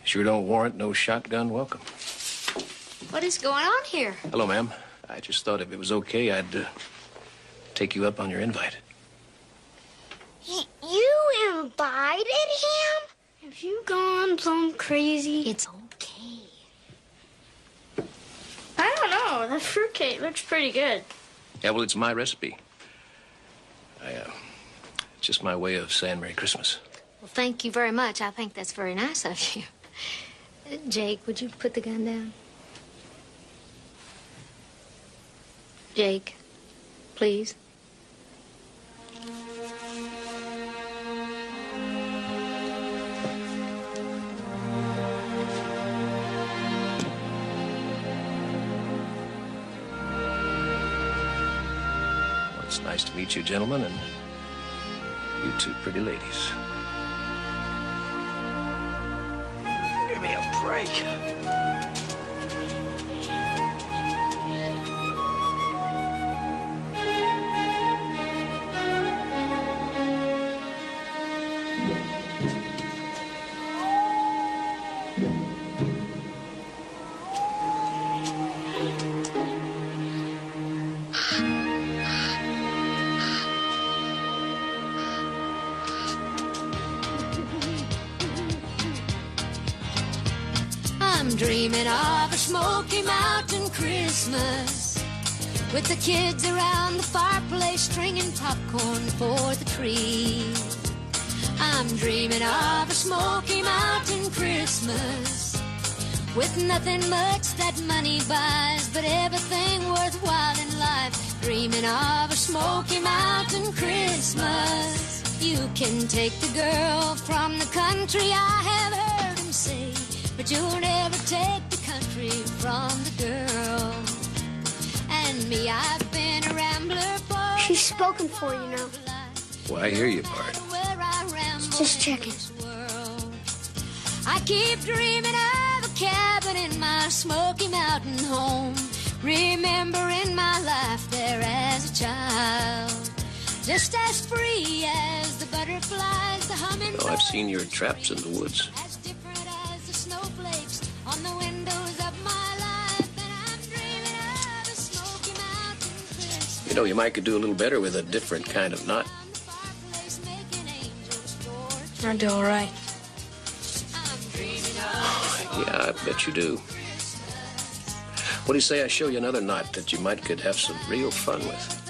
Sure don't warrant no shotgun welcome. What is going on here? Hello, ma'am. I just thought if it was okay, I'd take you up on your invite. You invited him? Have you gone plumb crazy? It's okay. I don't know. The fruitcake looks pretty good. Yeah, well, it's my recipe. It's just my way of saying Merry Christmas. Well, thank you very much. I think that's very nice of you. Jake, would you put the gun down? Jake, please. Well, it's nice to meet you, gentlemen, and you two pretty ladies. Give me a break. I'm dreaming of a Smoky Mountain Christmas with the kids around the fireplace stringing popcorn for the tree. I'm dreaming of a Smoky Mountain Christmas with nothing much that money buys, but everything worthwhile in life. Dreaming of a Smoky Mountain Christmas. You can take the girl from the country, I have heard him say, but you'll never take the country from the girl. And me, I've been a rambler for... She's spoken for, you know. Well, I hear you, Bart. Just checking. I keep dreaming of a cabin in my Smoky Mountain home, remembering my life there as a child, just as free as the butterflies, the hummingbirds. Oh, I've seen your traps in the woods. As different as the snowflakes on the windows of my life, and I'm dreaming of a Smoky Mountain Christmas. You know, you might could do a little better with a different kind of knot. I do all right. Yeah, I bet you do. What do you say I show you another knot that you might could have some real fun with?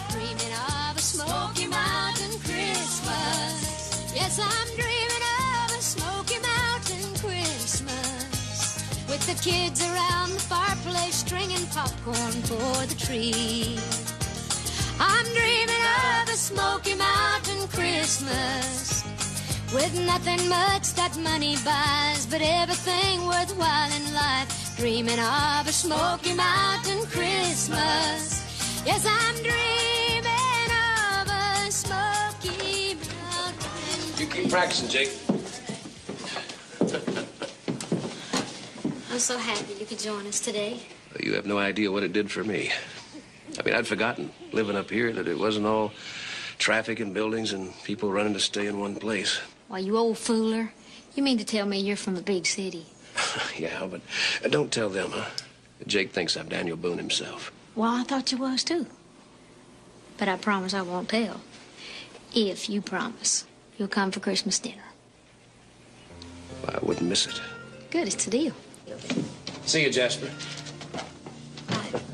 Dreaming of a Smoky Mountain Christmas. Yes, I'm dreaming of a Smoky Mountain Christmas. With the kids around the fireplace stringing popcorn for the tree. I'm dreaming of a Smoky Mountain Christmas. With nothing much that money buys, but everything worthwhile in life. Dreaming of a Smoky Mountain Christmas. Yes, I'm dreaming of a Smoky Mountain. You keep practicing, Jake. I'm so happy you could join us today. You have no idea what it did for me. I mean, I'd forgotten, living up here, that it wasn't all traffic and buildings and people running to stay in one place. Why, you old fooler. You mean to tell me you're from a big city? Yeah, but don't tell them, huh? Jake thinks I'm Daniel Boone himself. Well, I thought you was, too. But I promise I won't tell. If you promise you'll come for Christmas dinner. I wouldn't miss it. Good, it's a deal. See you, Jasper.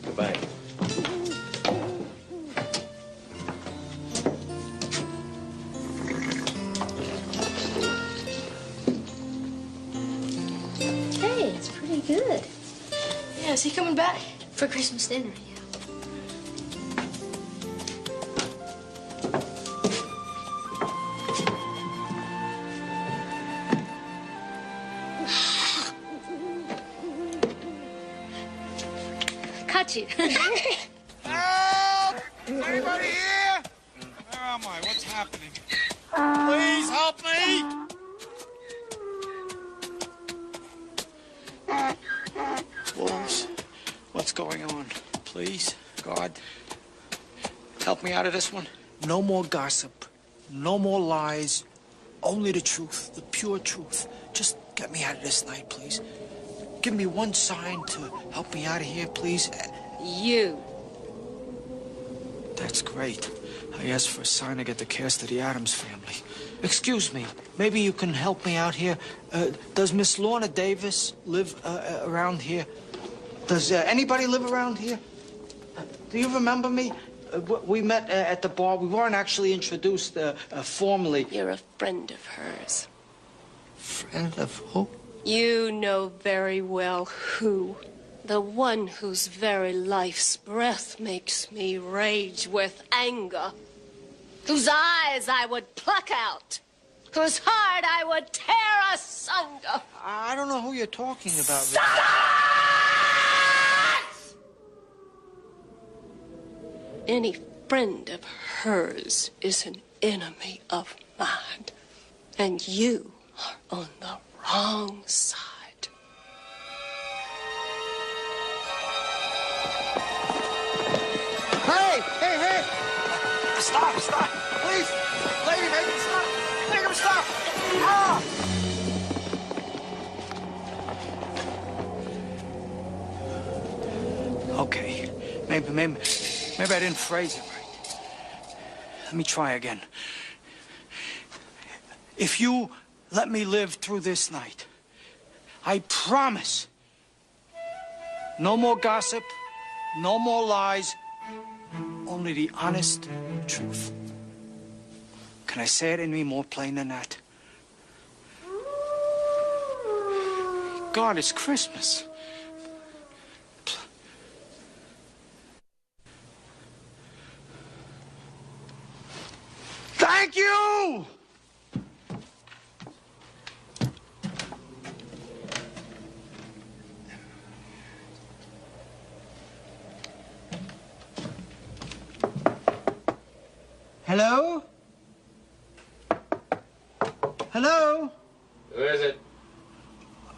Goodbye. Hey, it's pretty good. Yeah, is he coming back? For Christmas dinner, yeah. Cut you. Help! Anybody here? Where am I? What's happening? Please help me! Wolves, what's going on? Please, God, help me out of this one. No more gossip, no more lies, only the truth, the pure truth. Just get me out of this night, please. Give me one sign to help me out of here, please. You. That's great. I asked for a sign to get the cast of the Addams Family. Excuse me, maybe you can help me out here. Does Miss Lorna Davis live around here? Does anybody live around here? Do you remember me? We met at the bar. We weren't actually introduced formally. You're a friend of hers. Friend of who? You know very well who. The one whose very life's breath makes me rage with anger. Whose eyes I would pluck out. Whose heart I would tear asunder. I don't know who you're talking about. Any friend of hers is an enemy of mine. And you are on the wrong side. Hey! Hey, hey! Stop, stop! Please! Lady, make him stop! Make him stop! Ah! Okay. Maybe I didn't phrase it right. Let me try again. If you let me live through this night, I promise, no more gossip, no more lies, only the honest truth. Can I say it any more plain than that? God, it's Christmas. Thank you! Hello? Hello? Who is it?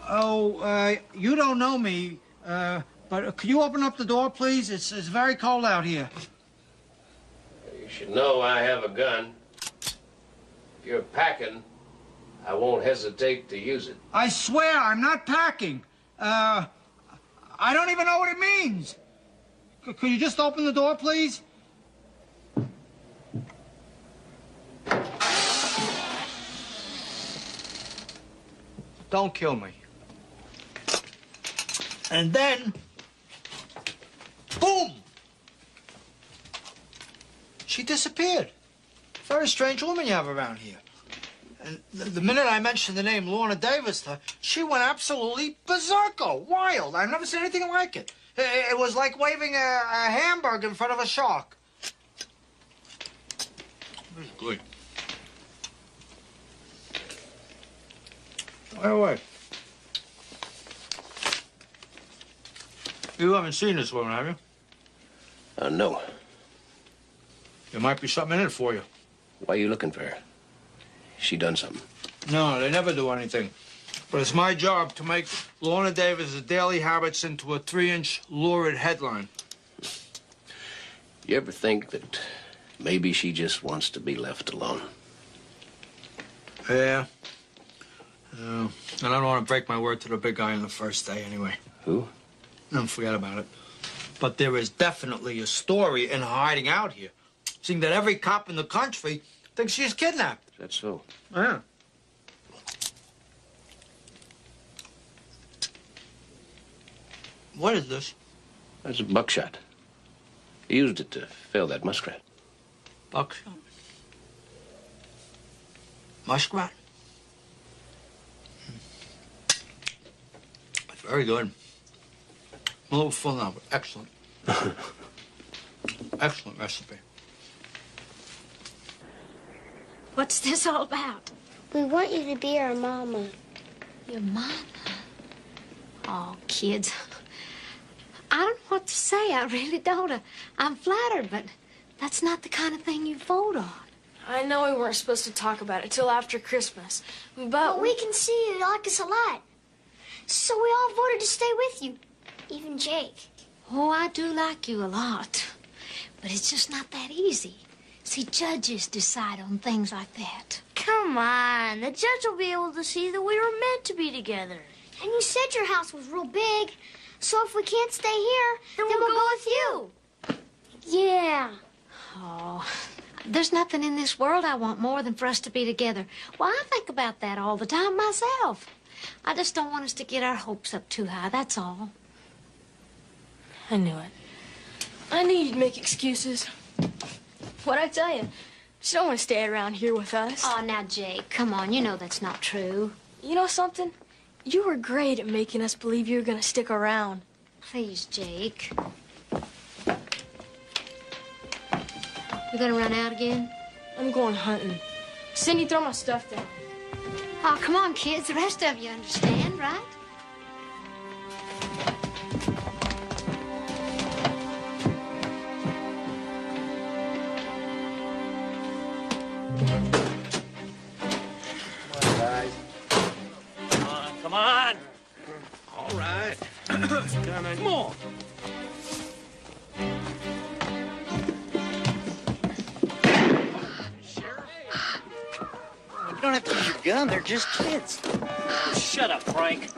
Oh, you don't know me, but could you open up the door, please? It's very cold out here. You should know I have a gun. If you're packing, I won't hesitate to use it. I swear I'm not packing. I don't even know what it means. Could you just open the door, please? Don't kill me. And then, boom! She disappeared. Very strange woman you have around here. And the minute I mentioned the name Lorna Davis to her, she went absolutely berserko, wild. I've never seen anything like it. It was like waving a hamburger in front of a shark. It was good. By the way, you haven't seen this woman, have you? No. There might be something in it for you. Why are you looking for her? She done something? No, they never do anything. But it's my job to make Lorna Davis' daily habits into a 3-inch lurid headline. You ever think that maybe she just wants to be left alone? Yeah. And I don't want to break my word to the big guy on the first day anyway. Who? No, forget about it. But there is definitely a story in her hiding out here. Seeing that every cop in the country thinks she's kidnapped. Is that so? Yeah. What is this? That's a buckshot. He used it to fill that muskrat. Buckshot? Muskrat? It's very good. A little full now, but excellent. Excellent recipe. What's this all about? We want you to be our mama. Your mama? Oh, kids. I don't know what to say. I really don't. I'm flattered, but that's not the kind of thing you vote on. I know we weren't supposed to talk about it till after Christmas, but we can see you like us a lot. So we all voted to stay with you. Even Jake. Oh, I do like you a lot. But it's just not that easy. See, judges decide on things like that. Come on. The judge will be able to see that we were meant to be together. And you said your house was real big. So if we can't stay here, then we'll go with you. Yeah. Oh, there's nothing in this world I want more than for us to be together. Well, I think about that all the time myself. I just don't want us to get our hopes up too high, that's all. I knew it. I knew you'd make excuses. What'd I tell you? She don't want to stay around here with us. Oh, now, Jake, come on. You know that's not true. You know something? You were great at making us believe you were going to stick around. Please, Jake. You gonna run out again? I'm going hunting. Cindy, throw my stuff down. Oh, come on, kids. The rest of you understand, right? Come on. All right. Come on. You don't have to use your gun. They're just kids. Oh, shut up, Frank.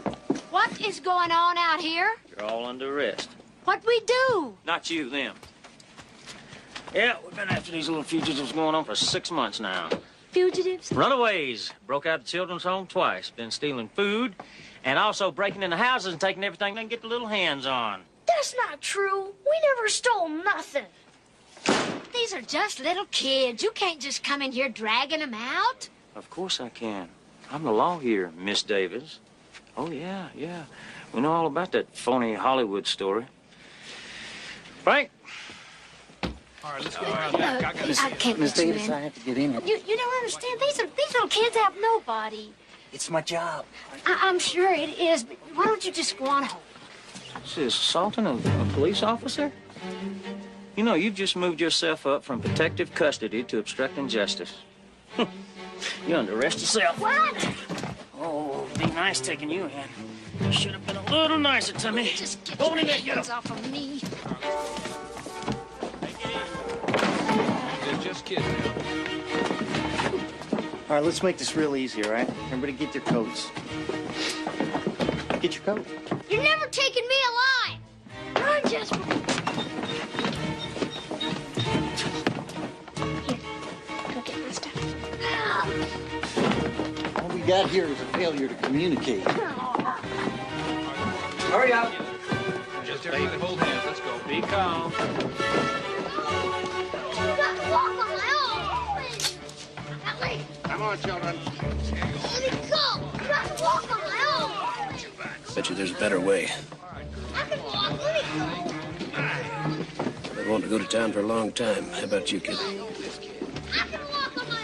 What is going on out here? You're all under arrest. What'd we do? Not you, them. Yeah, we've been after these little fugitives going on for 6 months now. Fugitives? Runaways. Broke out of the children's home twice. Been stealing food and also breaking into houses and taking everything they can get their little hands on. That's not true. We never stole nothing. These are just little kids. You can't just come in here dragging them out. Of course I can. I'm the law here, Miss Davis. Oh, yeah. We know all about that phony Hollywood story. Frank? All right, let's go around back. I can't Miss let you Davis, in. I have to get in here. You don't understand. These little kids have nobody. It's my job. I'm sure it is, but why don't you just go on home? This is assaulting a police officer? You know, you've just moved yourself up from protective custody to obstructing justice. You're under arrest yourself. What? Oh. nice taking you in. You should have been a little nicer to me. Just get Hold your him there, get hands him. off of me. They're just kids now. All right, let's make this real easy, all right? Everybody get their coats. Get your coat. You're never taking me alive. Run, Jasper. Here, go get my stuff. What we got here is a failure to communicate. Hurry up. Just everybody hold hands. Let's go. Be calm. You got to walk on my own. Ellie, Come on, children. let me go. You got to walk on my own. Bet you there's a better way. I can walk. Let me go. I've been wanting to go to town for a long time. How about you, kid? I can walk on my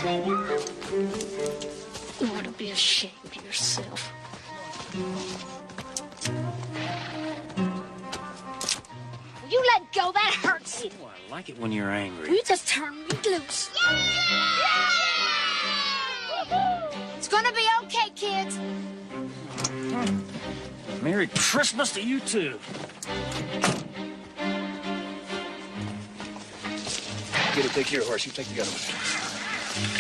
own. You ought to be ashamed of yourself. Will you let go? That hurts. Oh, I like it when you're angry. You just turn me loose. It's gonna be okay, kids. Merry Christmas to you, too. Get it, take your horse. You take the other one.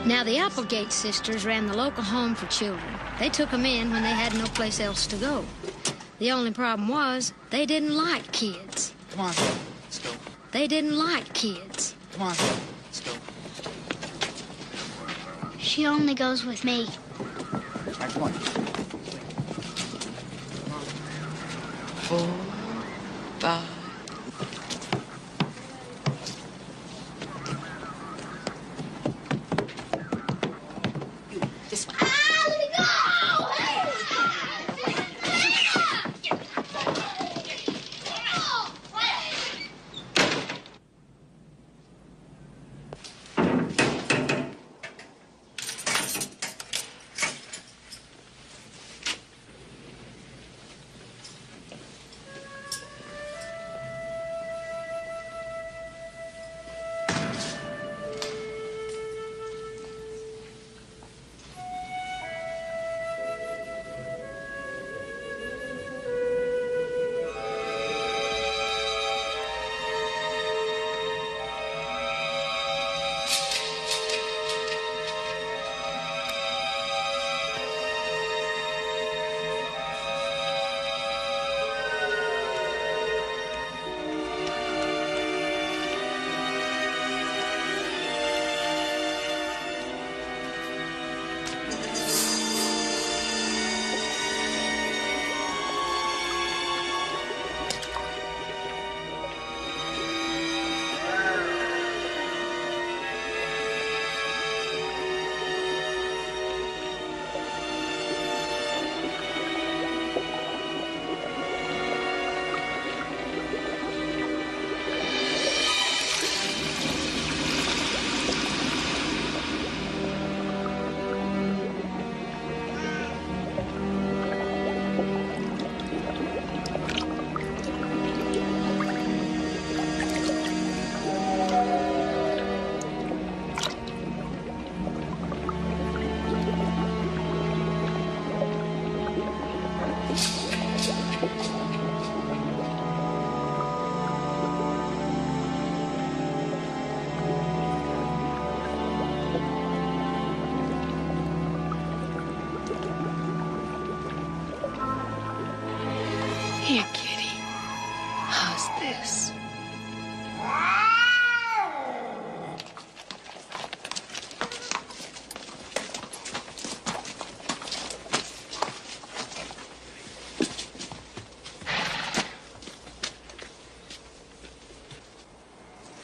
Now, the Applegate sisters ran the local home for children. They took them in when they had no place else to go. The only problem was they didn't like kids. Come on, let's go. They didn't like kids. Come on, let's go. She only goes with me. All right, come on. 4, 5. This one. Ah, let me go! Here, kitty. How's this?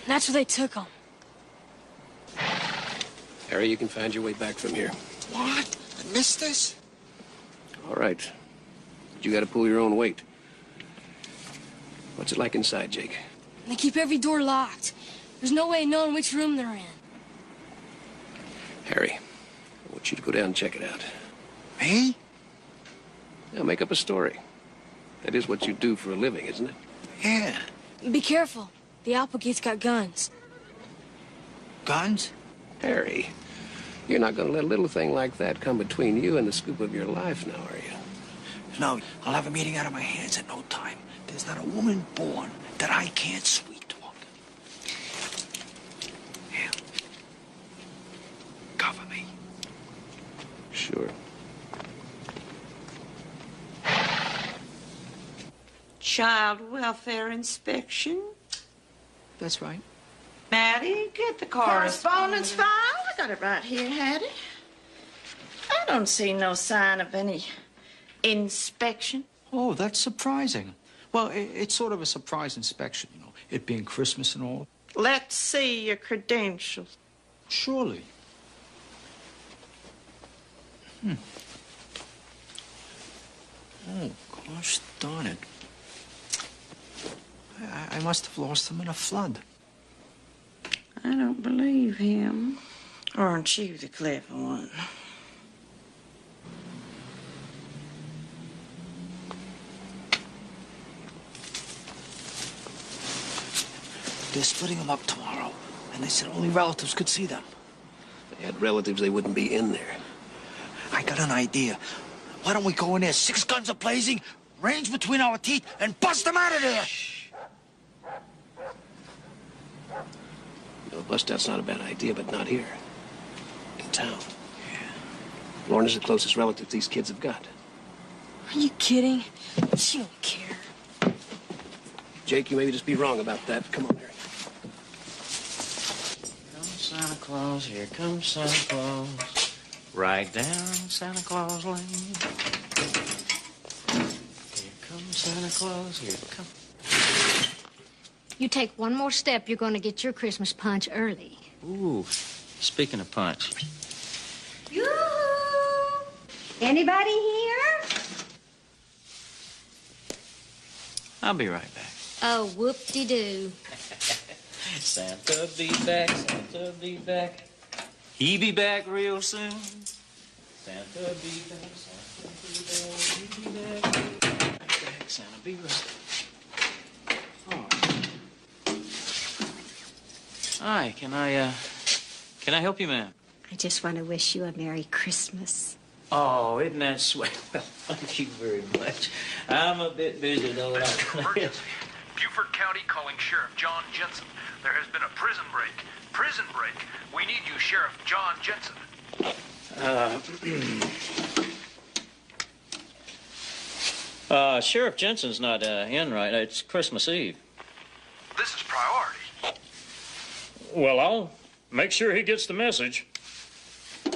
That's where they took him. Harry, you can find your way back from here. What? I missed this? All right. But you got to pull your own weight. What's it like inside, Jake? They keep every door locked. There's no way of knowing which room they're in. Harry, I want you to go down and check it out. Me? Now, make up a story. That is what you do for a living, isn't it? Yeah. Be careful. The Applegate's got guns. Guns? Harry, you're not going to let a little thing like that come between you and the scoop of your life now, are you? No, I'll have a meeting out of my hands in no time. There's not a woman born that I can't sweet talk. Here. Cover me. Sure. Child welfare inspection. That's right. Maddie, get the correspondence file. I got it right here, Hattie. I don't see no sign of any inspection. Oh, that's surprising. Well, it's sort of a surprise inspection, you know, it being Christmas and all. Let's see your credentials. Surely. Oh, gosh darn it. I must have lost them in a flood. I don't believe him. Aren't you the clever one? They're splitting them up tomorrow, and they said only relatives could see them. If they had relatives, they wouldn't be in there. I got an idea. Why don't we go in there, 6 guns a-blazing, range between our teeth, and bust them out of there? You know, bust out's not a bad idea, but not here. In town. Yeah. Lorna's the closest relative these kids have got. Are you kidding? She don't care. Jake, you maybe just be wrong about that. Come on, Harry. Come Santa Claus, here comes Santa Claus. Right down Santa Claus Lane. Here comes Santa Claus, here comes... You take one more step, you're going to get your Christmas punch early. Ooh, speaking of punch. Yoo-hoo! Anybody here? I'll be right back. Oh, whoop-de-doo. Santa be back, Santa be back. He be back real soon. Santa be back, Santa be back, he be back. Back, Santa be back. Oh. Hi, can I help you, ma'am? I just want to wish you a Merry Christmas. Oh, isn't that sweet? Well, thank you very much. I'm a bit busy, though. Beaufort County calling Sheriff John Jensen. There has been a prison break. Prison break. We need you, Sheriff John Jensen. Sheriff Jensen's not in right now. It's Christmas Eve. This is priority. Well, I'll make sure he gets the message. Now,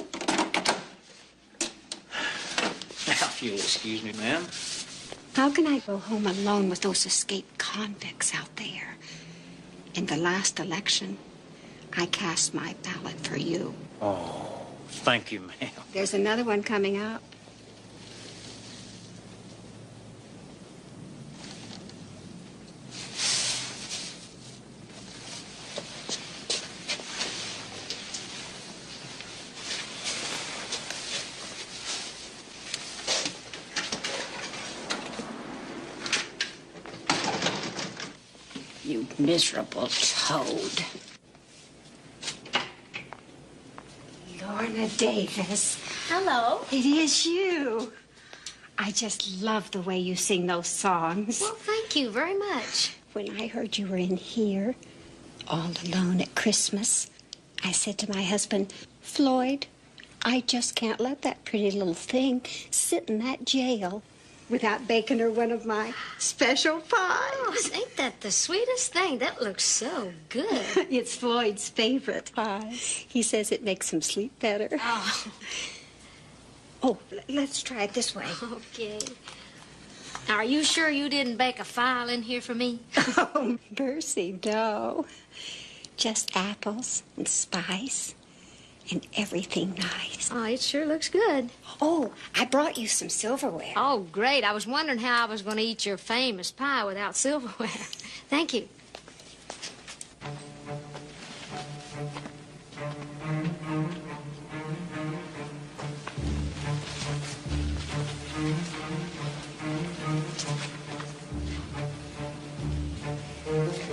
if you'll excuse me, ma'am. How can I go home alone with those escaped convicts out there? In the last election, I cast my ballot for you. Oh, thank you, ma'am. There's another one coming up. You miserable toad. Lorna Davis. Hello. It is you. I just love the way you sing those songs. Well, thank you very much. When I heard you were in here, all alone at Christmas, I said to my husband, Floyd, I just can't let that pretty little thing sit in that jail without baking her one of my special pies. Oh, ain't that the sweetest thing? That looks so good. It's Floyd's favorite pie. He says it makes him sleep better. Oh, let's try it this way. Okay. Now, are you sure you didn't bake a file in here for me? Oh, mercy, no. Just apples and spice and everything nice. Oh, it sure looks good. Oh, I brought you some silverware. Oh, great. I was wondering how I was going to eat your famous pie without silverware. Thank you.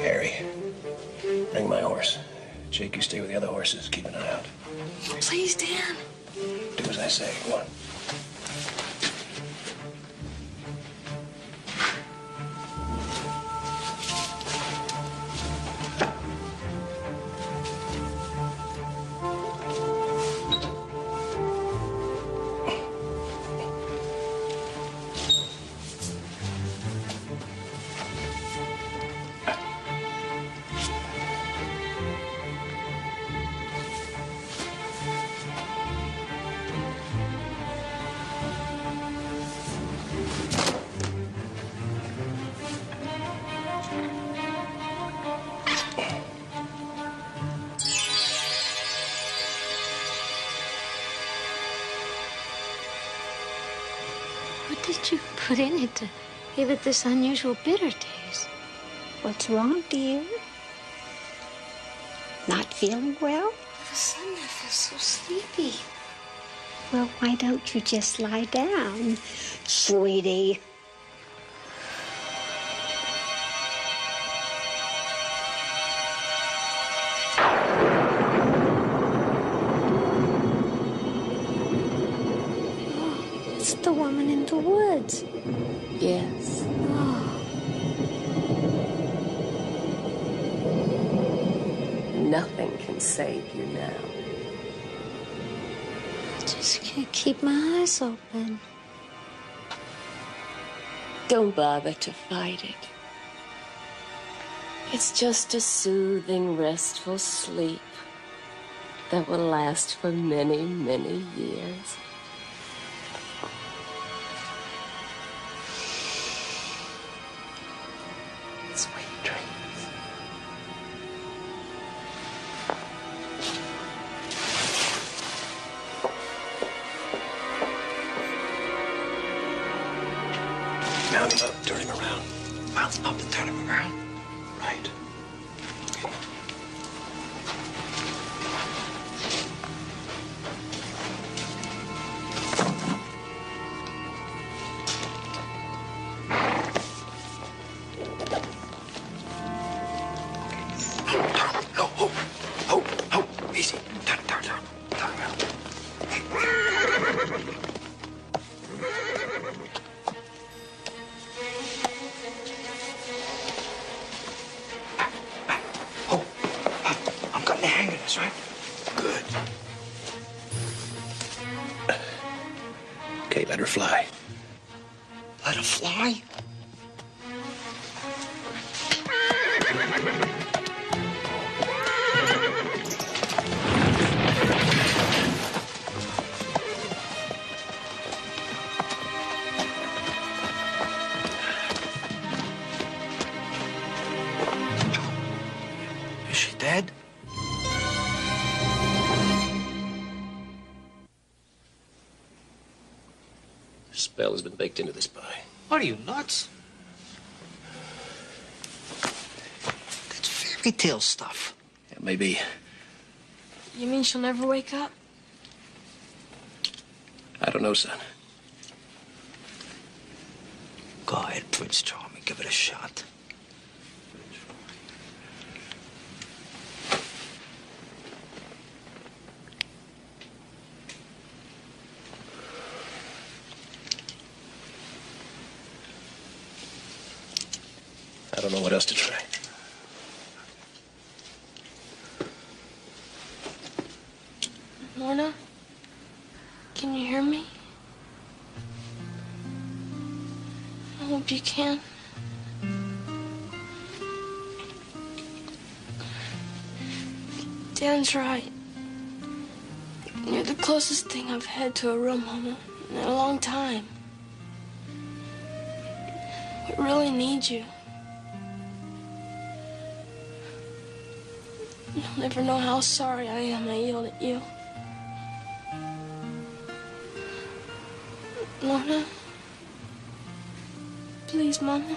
Harry, bring my horse. Jake, you stay with the other horses. Keep an eye out. Please, Dan. Do as I say. Go on. What did you put in it to give it this unusual bitter taste? What's wrong, dear? Not feeling well? All of a sudden, I feel so sleepy. Well, why don't you just lie down, sweetie? It's the woman in the woods. Yes. Nothing can save you now. I just can't keep my eyes open. Don't bother to fight it. It's just a soothing, restful sleep that will last for many, many years. Sweet dreams. Mount him up. Turn him around. Mount him up and turn him around. Right. Easy. Turn around. I'm cutting the hang of this, right? Good. Okay, let her fly. Let her fly? Is she dead? Spell has been baked into this pie. What are you, nuts? That's fairy tale stuff. Yeah, maybe. You mean she'll never wake up? I don't know, son. Go ahead, Prince Charming. Give it a shot. I don't know what else to try. Lorna? Can you hear me? I hope you can. Dan's right. You're the closest thing I've had to a real mama in a long time. We really need you. You'll never know how sorry I am I yelled at you. Lorna? Please, Mama.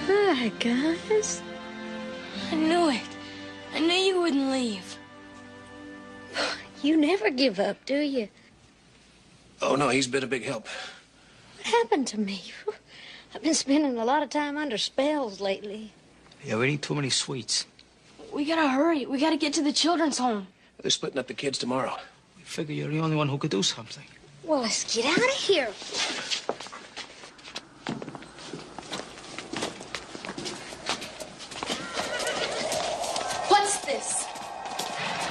Hi, guys. I knew it. I knew you wouldn't leave. You never give up, do you? Oh, no, he's been a big help. What happened to me? I've been spending a lot of time under spells lately. Yeah, we eating too many sweets. We gotta hurry. We gotta get to the children's home. They're splitting up the kids tomorrow. We figure you're the only one who could do something. Well, let's get out of here. What's this?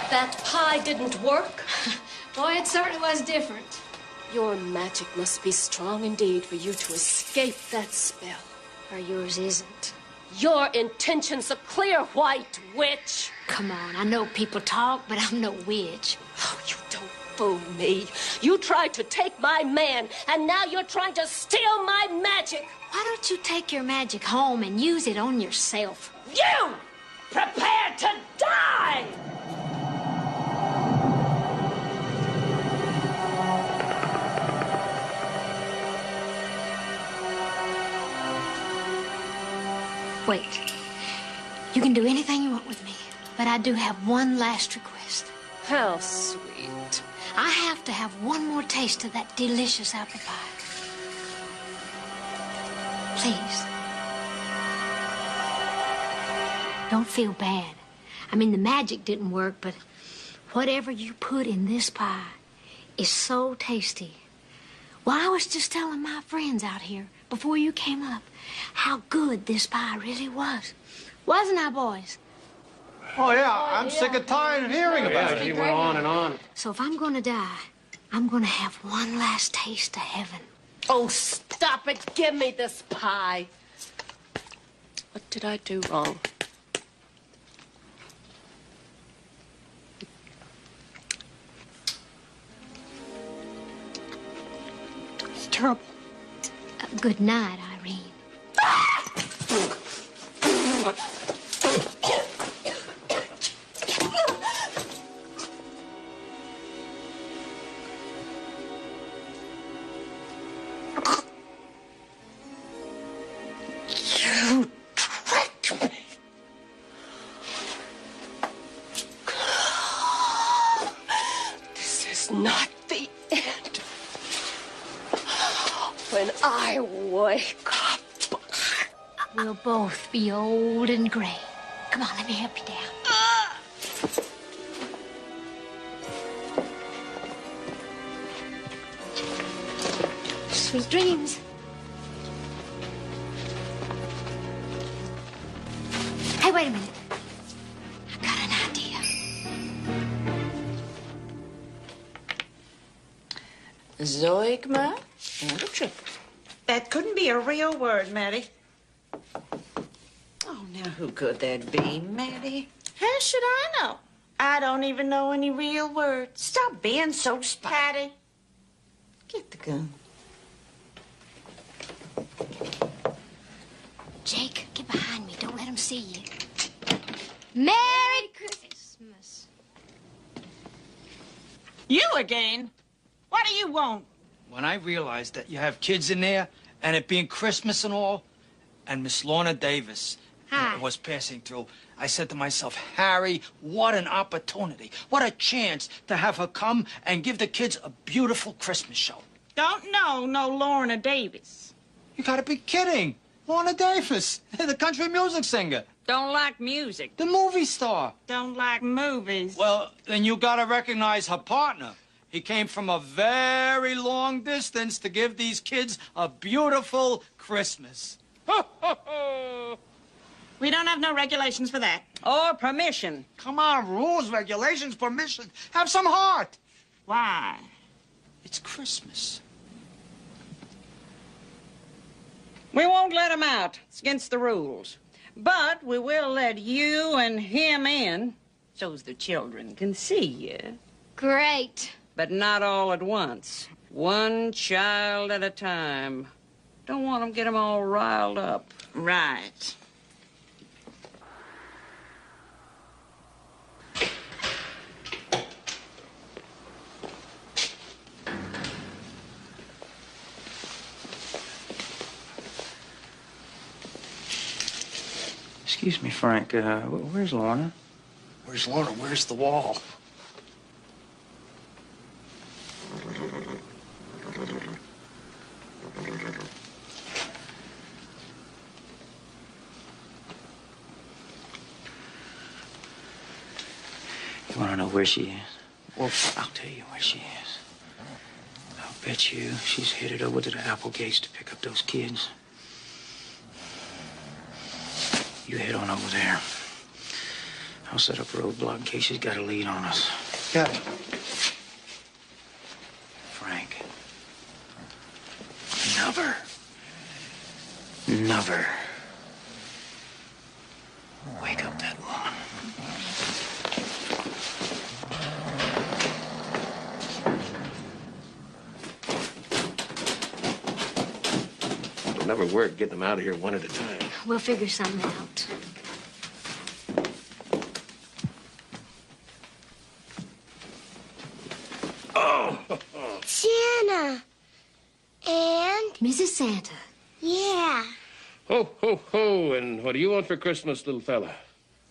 That pie didn't work? Boy, it certainly was different. Your magic must be strong indeed for you to escape that spell. Or yours isn't. Your intention's a clear white witch. Come on, I know people talk, but I'm no witch. Oh, you don't fool me. You tried to take my man, and now you're trying to steal my magic. Why don't you take your magic home and use it on yourself? You! Prepare to die! Wait. You can do anything you want with me, but I do have one last request. How sweet. I have to have one more taste of that delicious apple pie. Please. Don't feel bad. I mean, the magic didn't work, but whatever you put in this pie is so tasty. Well, I was just telling my friends out here before you came up how good this pie really was. Wasn't I, boys? Oh, yeah. I'm sick and tired of hearing about it. He went on and on. So if I'm gonna die, I'm gonna have one last taste of heaven. Oh, stop it. Give me this pie. What did I do wrong? It's terrible. Good night, Irene. You tricked me. This is not the end. When I wake up, We'll both be old and gray. Come on, let me help you down. Sweet dreams. Hey, wait a minute. I've got an idea. Zoigma and a triple. That couldn't be a real word, Maddie. Oh, now who could that be, Maddie? How should I know? I don't even know any real words. Stop being so spatty. Get the gun. Jake, get behind me. Don't let him see you. Merry Christmas. You again? What do you want? When I realized that you have kids in there, and it being Christmas and all, and Miss Lorna Davis was passing through, I said to myself, Harry, what an opportunity. What a chance to have her come and give the kids a beautiful Christmas show. Don't know no Lorna Davis. You gotta be kidding. Lorna Davis, the country music singer. Don't like music. The movie star. Don't like movies. Well, then you gotta recognize her partner. He came from a very long distance to give these kids a beautiful Christmas. We don't have no regulations for that. Or permission. Come on, rules, regulations, permission. Have some heart. Why? It's Christmas. We won't let him out. It's against the rules. But we will let you and him in so's the children can see you. Great. But not all at once. One child at a time. Don't want them to get them all riled up. Right. Excuse me, Frank. Where's Lorna? Where's Lorna? Where's the wall? You want to know where she is? Well, I'll tell you where she is. I'll bet you she's headed over to the Applegates to pick up those kids. You head on over there. I'll set up a roadblock in case she's got a lead on us. Got it. Frank. Never. Never. Wake up that woman. It'll never work getting them out of here one at a time. We'll figure something out. Oh! Santa. And? Mrs. Santa. Yeah. Ho, ho, ho. And what do you want for Christmas, little fella?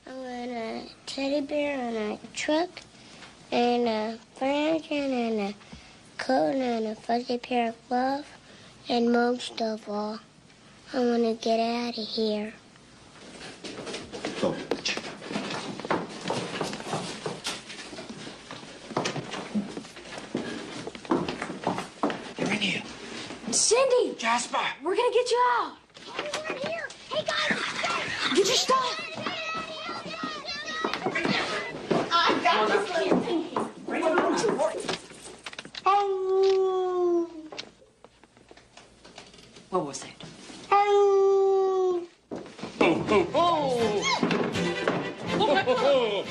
I want a teddy bear and a truck and a lantern and a coat and a fuzzy pair of gloves. And most of all, I want to get out of here. Go. You're in here. Cindy! Jasper! We're gonna get you out. We're here. Hey, guys! Get your stuff. I got this little thing. Bring it on. Oh. What was that? Oh. Ho, ho, ho! Ho, ho, ho!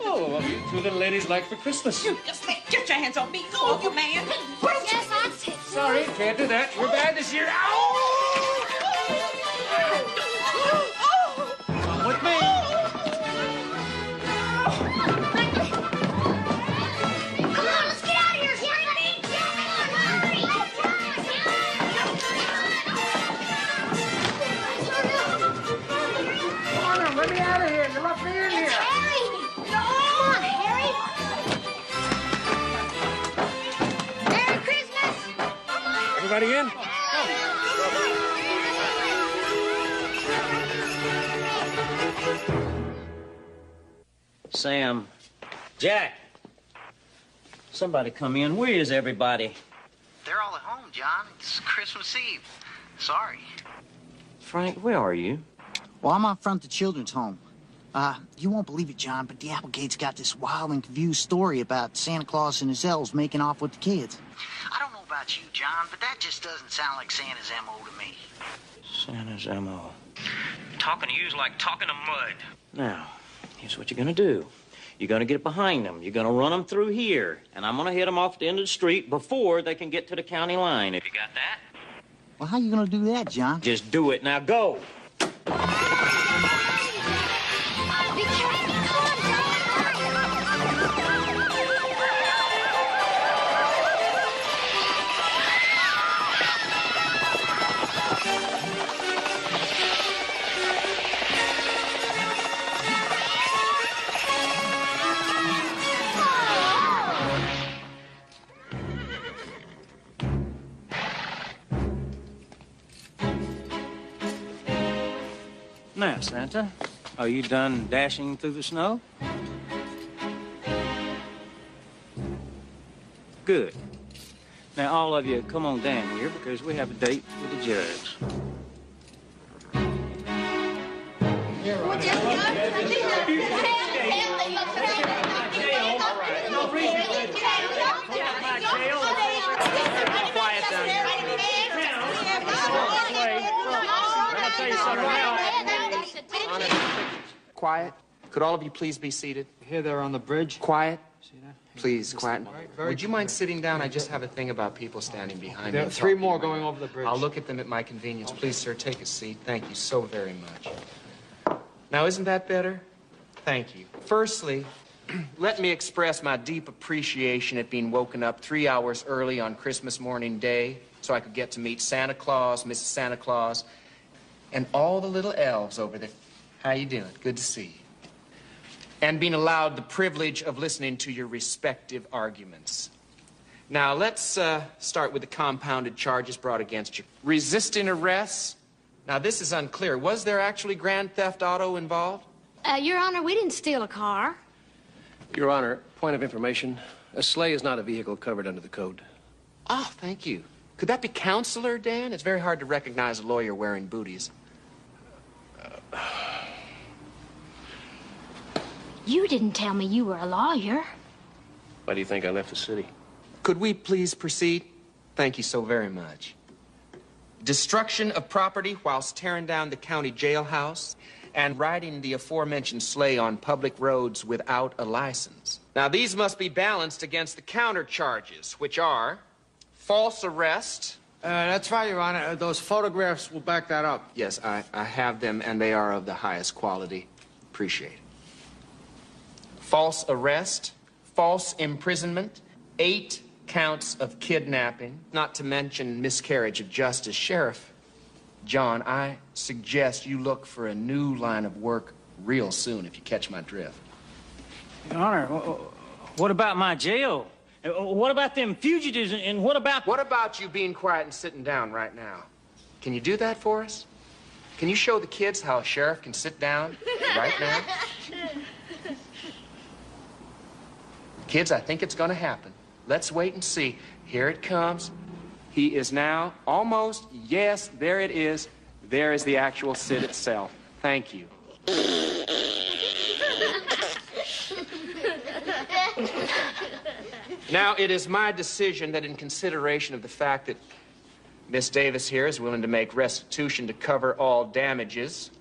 Oh, what do you two little ladies like for Christmas? Get your hands on me, you awful man. Yes, I'll take it. Sorry, can't do that. We're bad this year. Ow! Come with me. Come on, let's get out of here, Sandy. Come on, let me out of here. You left me in here. Harry! Come on, Harry. Merry Christmas. Everybody in? Sam. Jack. Somebody come in. Where is everybody? They're all at home, John. It's Christmas Eve. Sorry. Frank, where are you? Well, I'm out front of the children's home. You won't believe it, John, but the Applegates got this wild and confused story about Santa Claus and his elves making off with the kids. I don't know about you, John, but that just doesn't sound like Santa's M.O. to me. Santa's M.O. Talking to you's like talking to mud. Now, here's what you're gonna do. You're gonna get behind them. You're gonna run them through here. And I'm gonna hit them off the end of the street before they can get to the county line. If you got that? Well, how you gonna do that, John? Just do it. Now go. Now, Santa, are you done dashing through the snow? Good. Now, all of you, come on down here because we have a date with the judge. Quiet down here. I'll tell you something now. Quiet. Could all of you please be seated? Here they're on the bridge. Quiet. See that? Please, quiet. very Would you mind good. sitting down? I just have a thing about people standing behind me. There are and 3 talking more to me. going over the bridge. I'll look at them at my convenience. Please, sir, take a seat. Thank you so very much. Now, isn't that better? Thank you. Firstly, let me express my deep appreciation at being woken up 3 hours early on Christmas morning day so I could get to meet Santa Claus, Mrs. Santa Claus, and all the little elves over there. How you doing? Good to see you. And being allowed the privilege of listening to your respective arguments. Now, let's start with the compounded charges brought against you. Resisting arrest. Now, this is unclear. Was there actually grand theft auto involved? Your Honor, we didn't steal a car. Your Honor, point of information. A sleigh is not a vehicle covered under the code. Oh, thank you. Could that be Counselor Dan? It's very hard to recognize a lawyer wearing booties. You didn't tell me you were a lawyer. Why do you think I left the city? Could we please proceed? Thank you so very much. Destruction of property whilst tearing down the county jailhouse and riding the aforementioned sleigh on public roads without a license. Now, these must be balanced against the counter charges, which are false arrest. That's right, Your Honor. Those photographs will back that up. Yes, I have them, and they are of the highest quality. Appreciate it. False arrest, false imprisonment, 8 counts of kidnapping, not to mention miscarriage of justice. Sheriff John, I suggest you look for a new line of work real soon, if you catch my drift. Your Honor, what about my jail? What about them fugitives, and what about... What about you being quiet and sitting down right now? Can you do that for us? Can you show the kids how a sheriff can sit down right now? Kids, I think it's going to happen. Let's wait and see. Here it comes. He is now almost, yes, there it is. There is the actual sit itself. Thank you. Now, it is my decision that in consideration of the fact that Miss Davis here is willing to make restitution to cover all damages,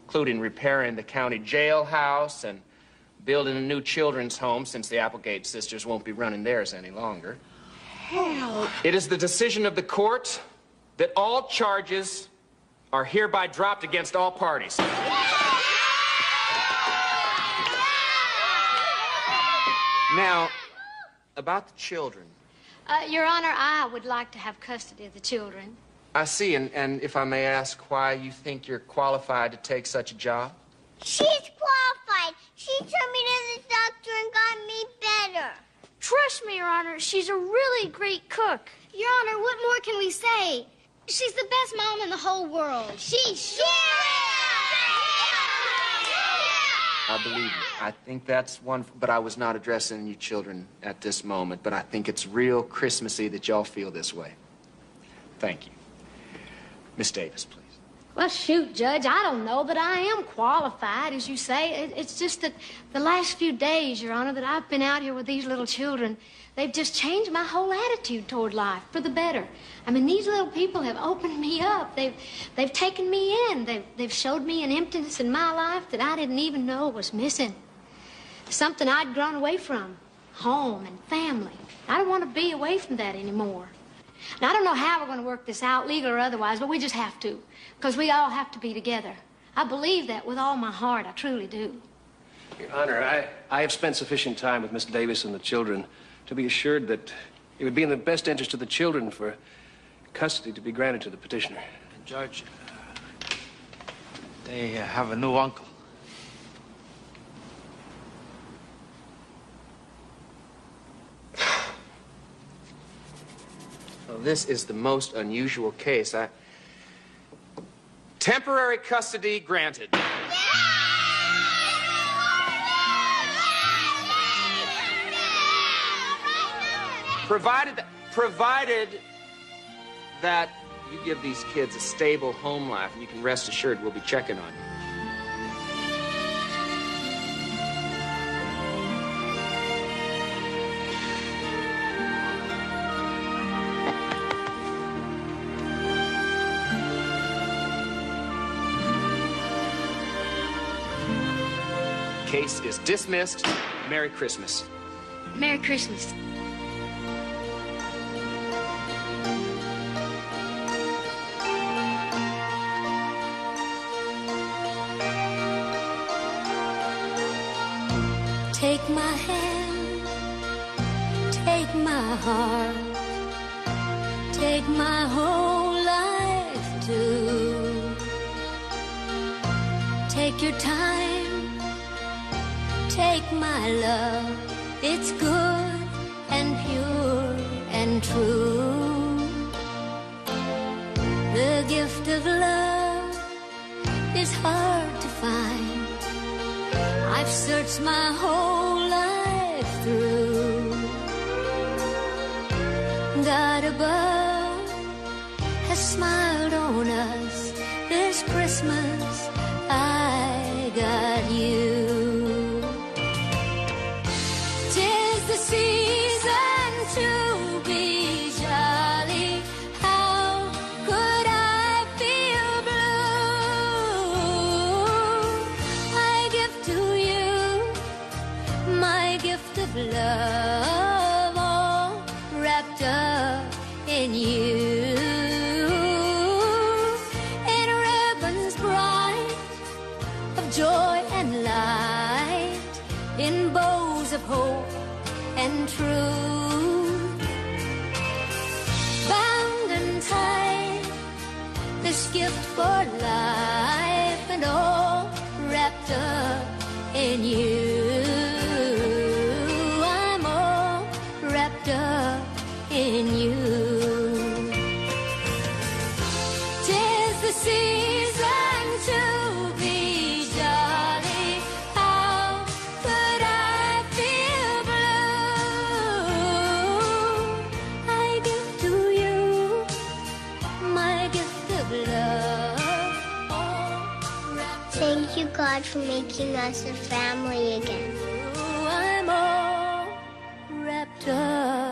including repairing the county jailhouse and building a new children's home since the Applegate sisters won't be running theirs any longer. Hell. It is the decision of the court that all charges are hereby dropped against all parties. Now, about the children. Your Honor, I would like to have custody of the children. I see, and if I may ask why you think you're qualified to take such a job? She's qualified. She took me to the doctor and got me better. Trust me, Your Honor, she's a really great cook. Your Honor, what more can we say? She's the best mom in the whole world. She's I believe you. I think that's one, but I was not addressing you children at this moment, but I think it's real Christmassy that y'all feel this way. Thank you. Miss Davis, please. Well, shoot, Judge, I don't know that I am qualified, as you say. It's just that the last few days, Your Honor, that I've been out here with these little children, they've just changed my whole attitude toward life for the better. I mean, these little people have opened me up. They've taken me in. They've showed me an emptiness in my life that I didn't even know was missing. Something I'd grown away from, home and family. I don't want to be away from that anymore. Now, I don't know how we're going to work this out, legal or otherwise, but we just have to, because we all have to be together. I believe that with all my heart. I truly do. Your Honor, I have spent sufficient time with Miss Davis and the children to be assured that it would be in the best interest of the children for custody to be granted to the petitioner. Judge, they have a new uncle. Well, this is the most unusual case. Temporary custody granted. Provided that you give these kids a stable home life, and you can rest assured we'll be checking on you. Case is dismissed. Merry Christmas. Merry Christmas. Take my hand, take my heart, take my whole life too. Take your time, take my love, it's good and pure and true. The gift of love is hard to find. I've searched my whole life through. God above has smiled on us this Christmas. I got you. 'Tis the season to be jolly. How could I feel blue? I give to you my gift of love, all wrapped up in you. In ribbons bright of joy and light, in bows of hope and truth. Bound and tied, this gift for life, and all wrapped up in you. I'm all wrapped up in you. 'Tis the season to be jolly. How could I feel blue? I give to you my gift of love, all wrapped Thank you, God, for making us a family again. I'm all wrapped up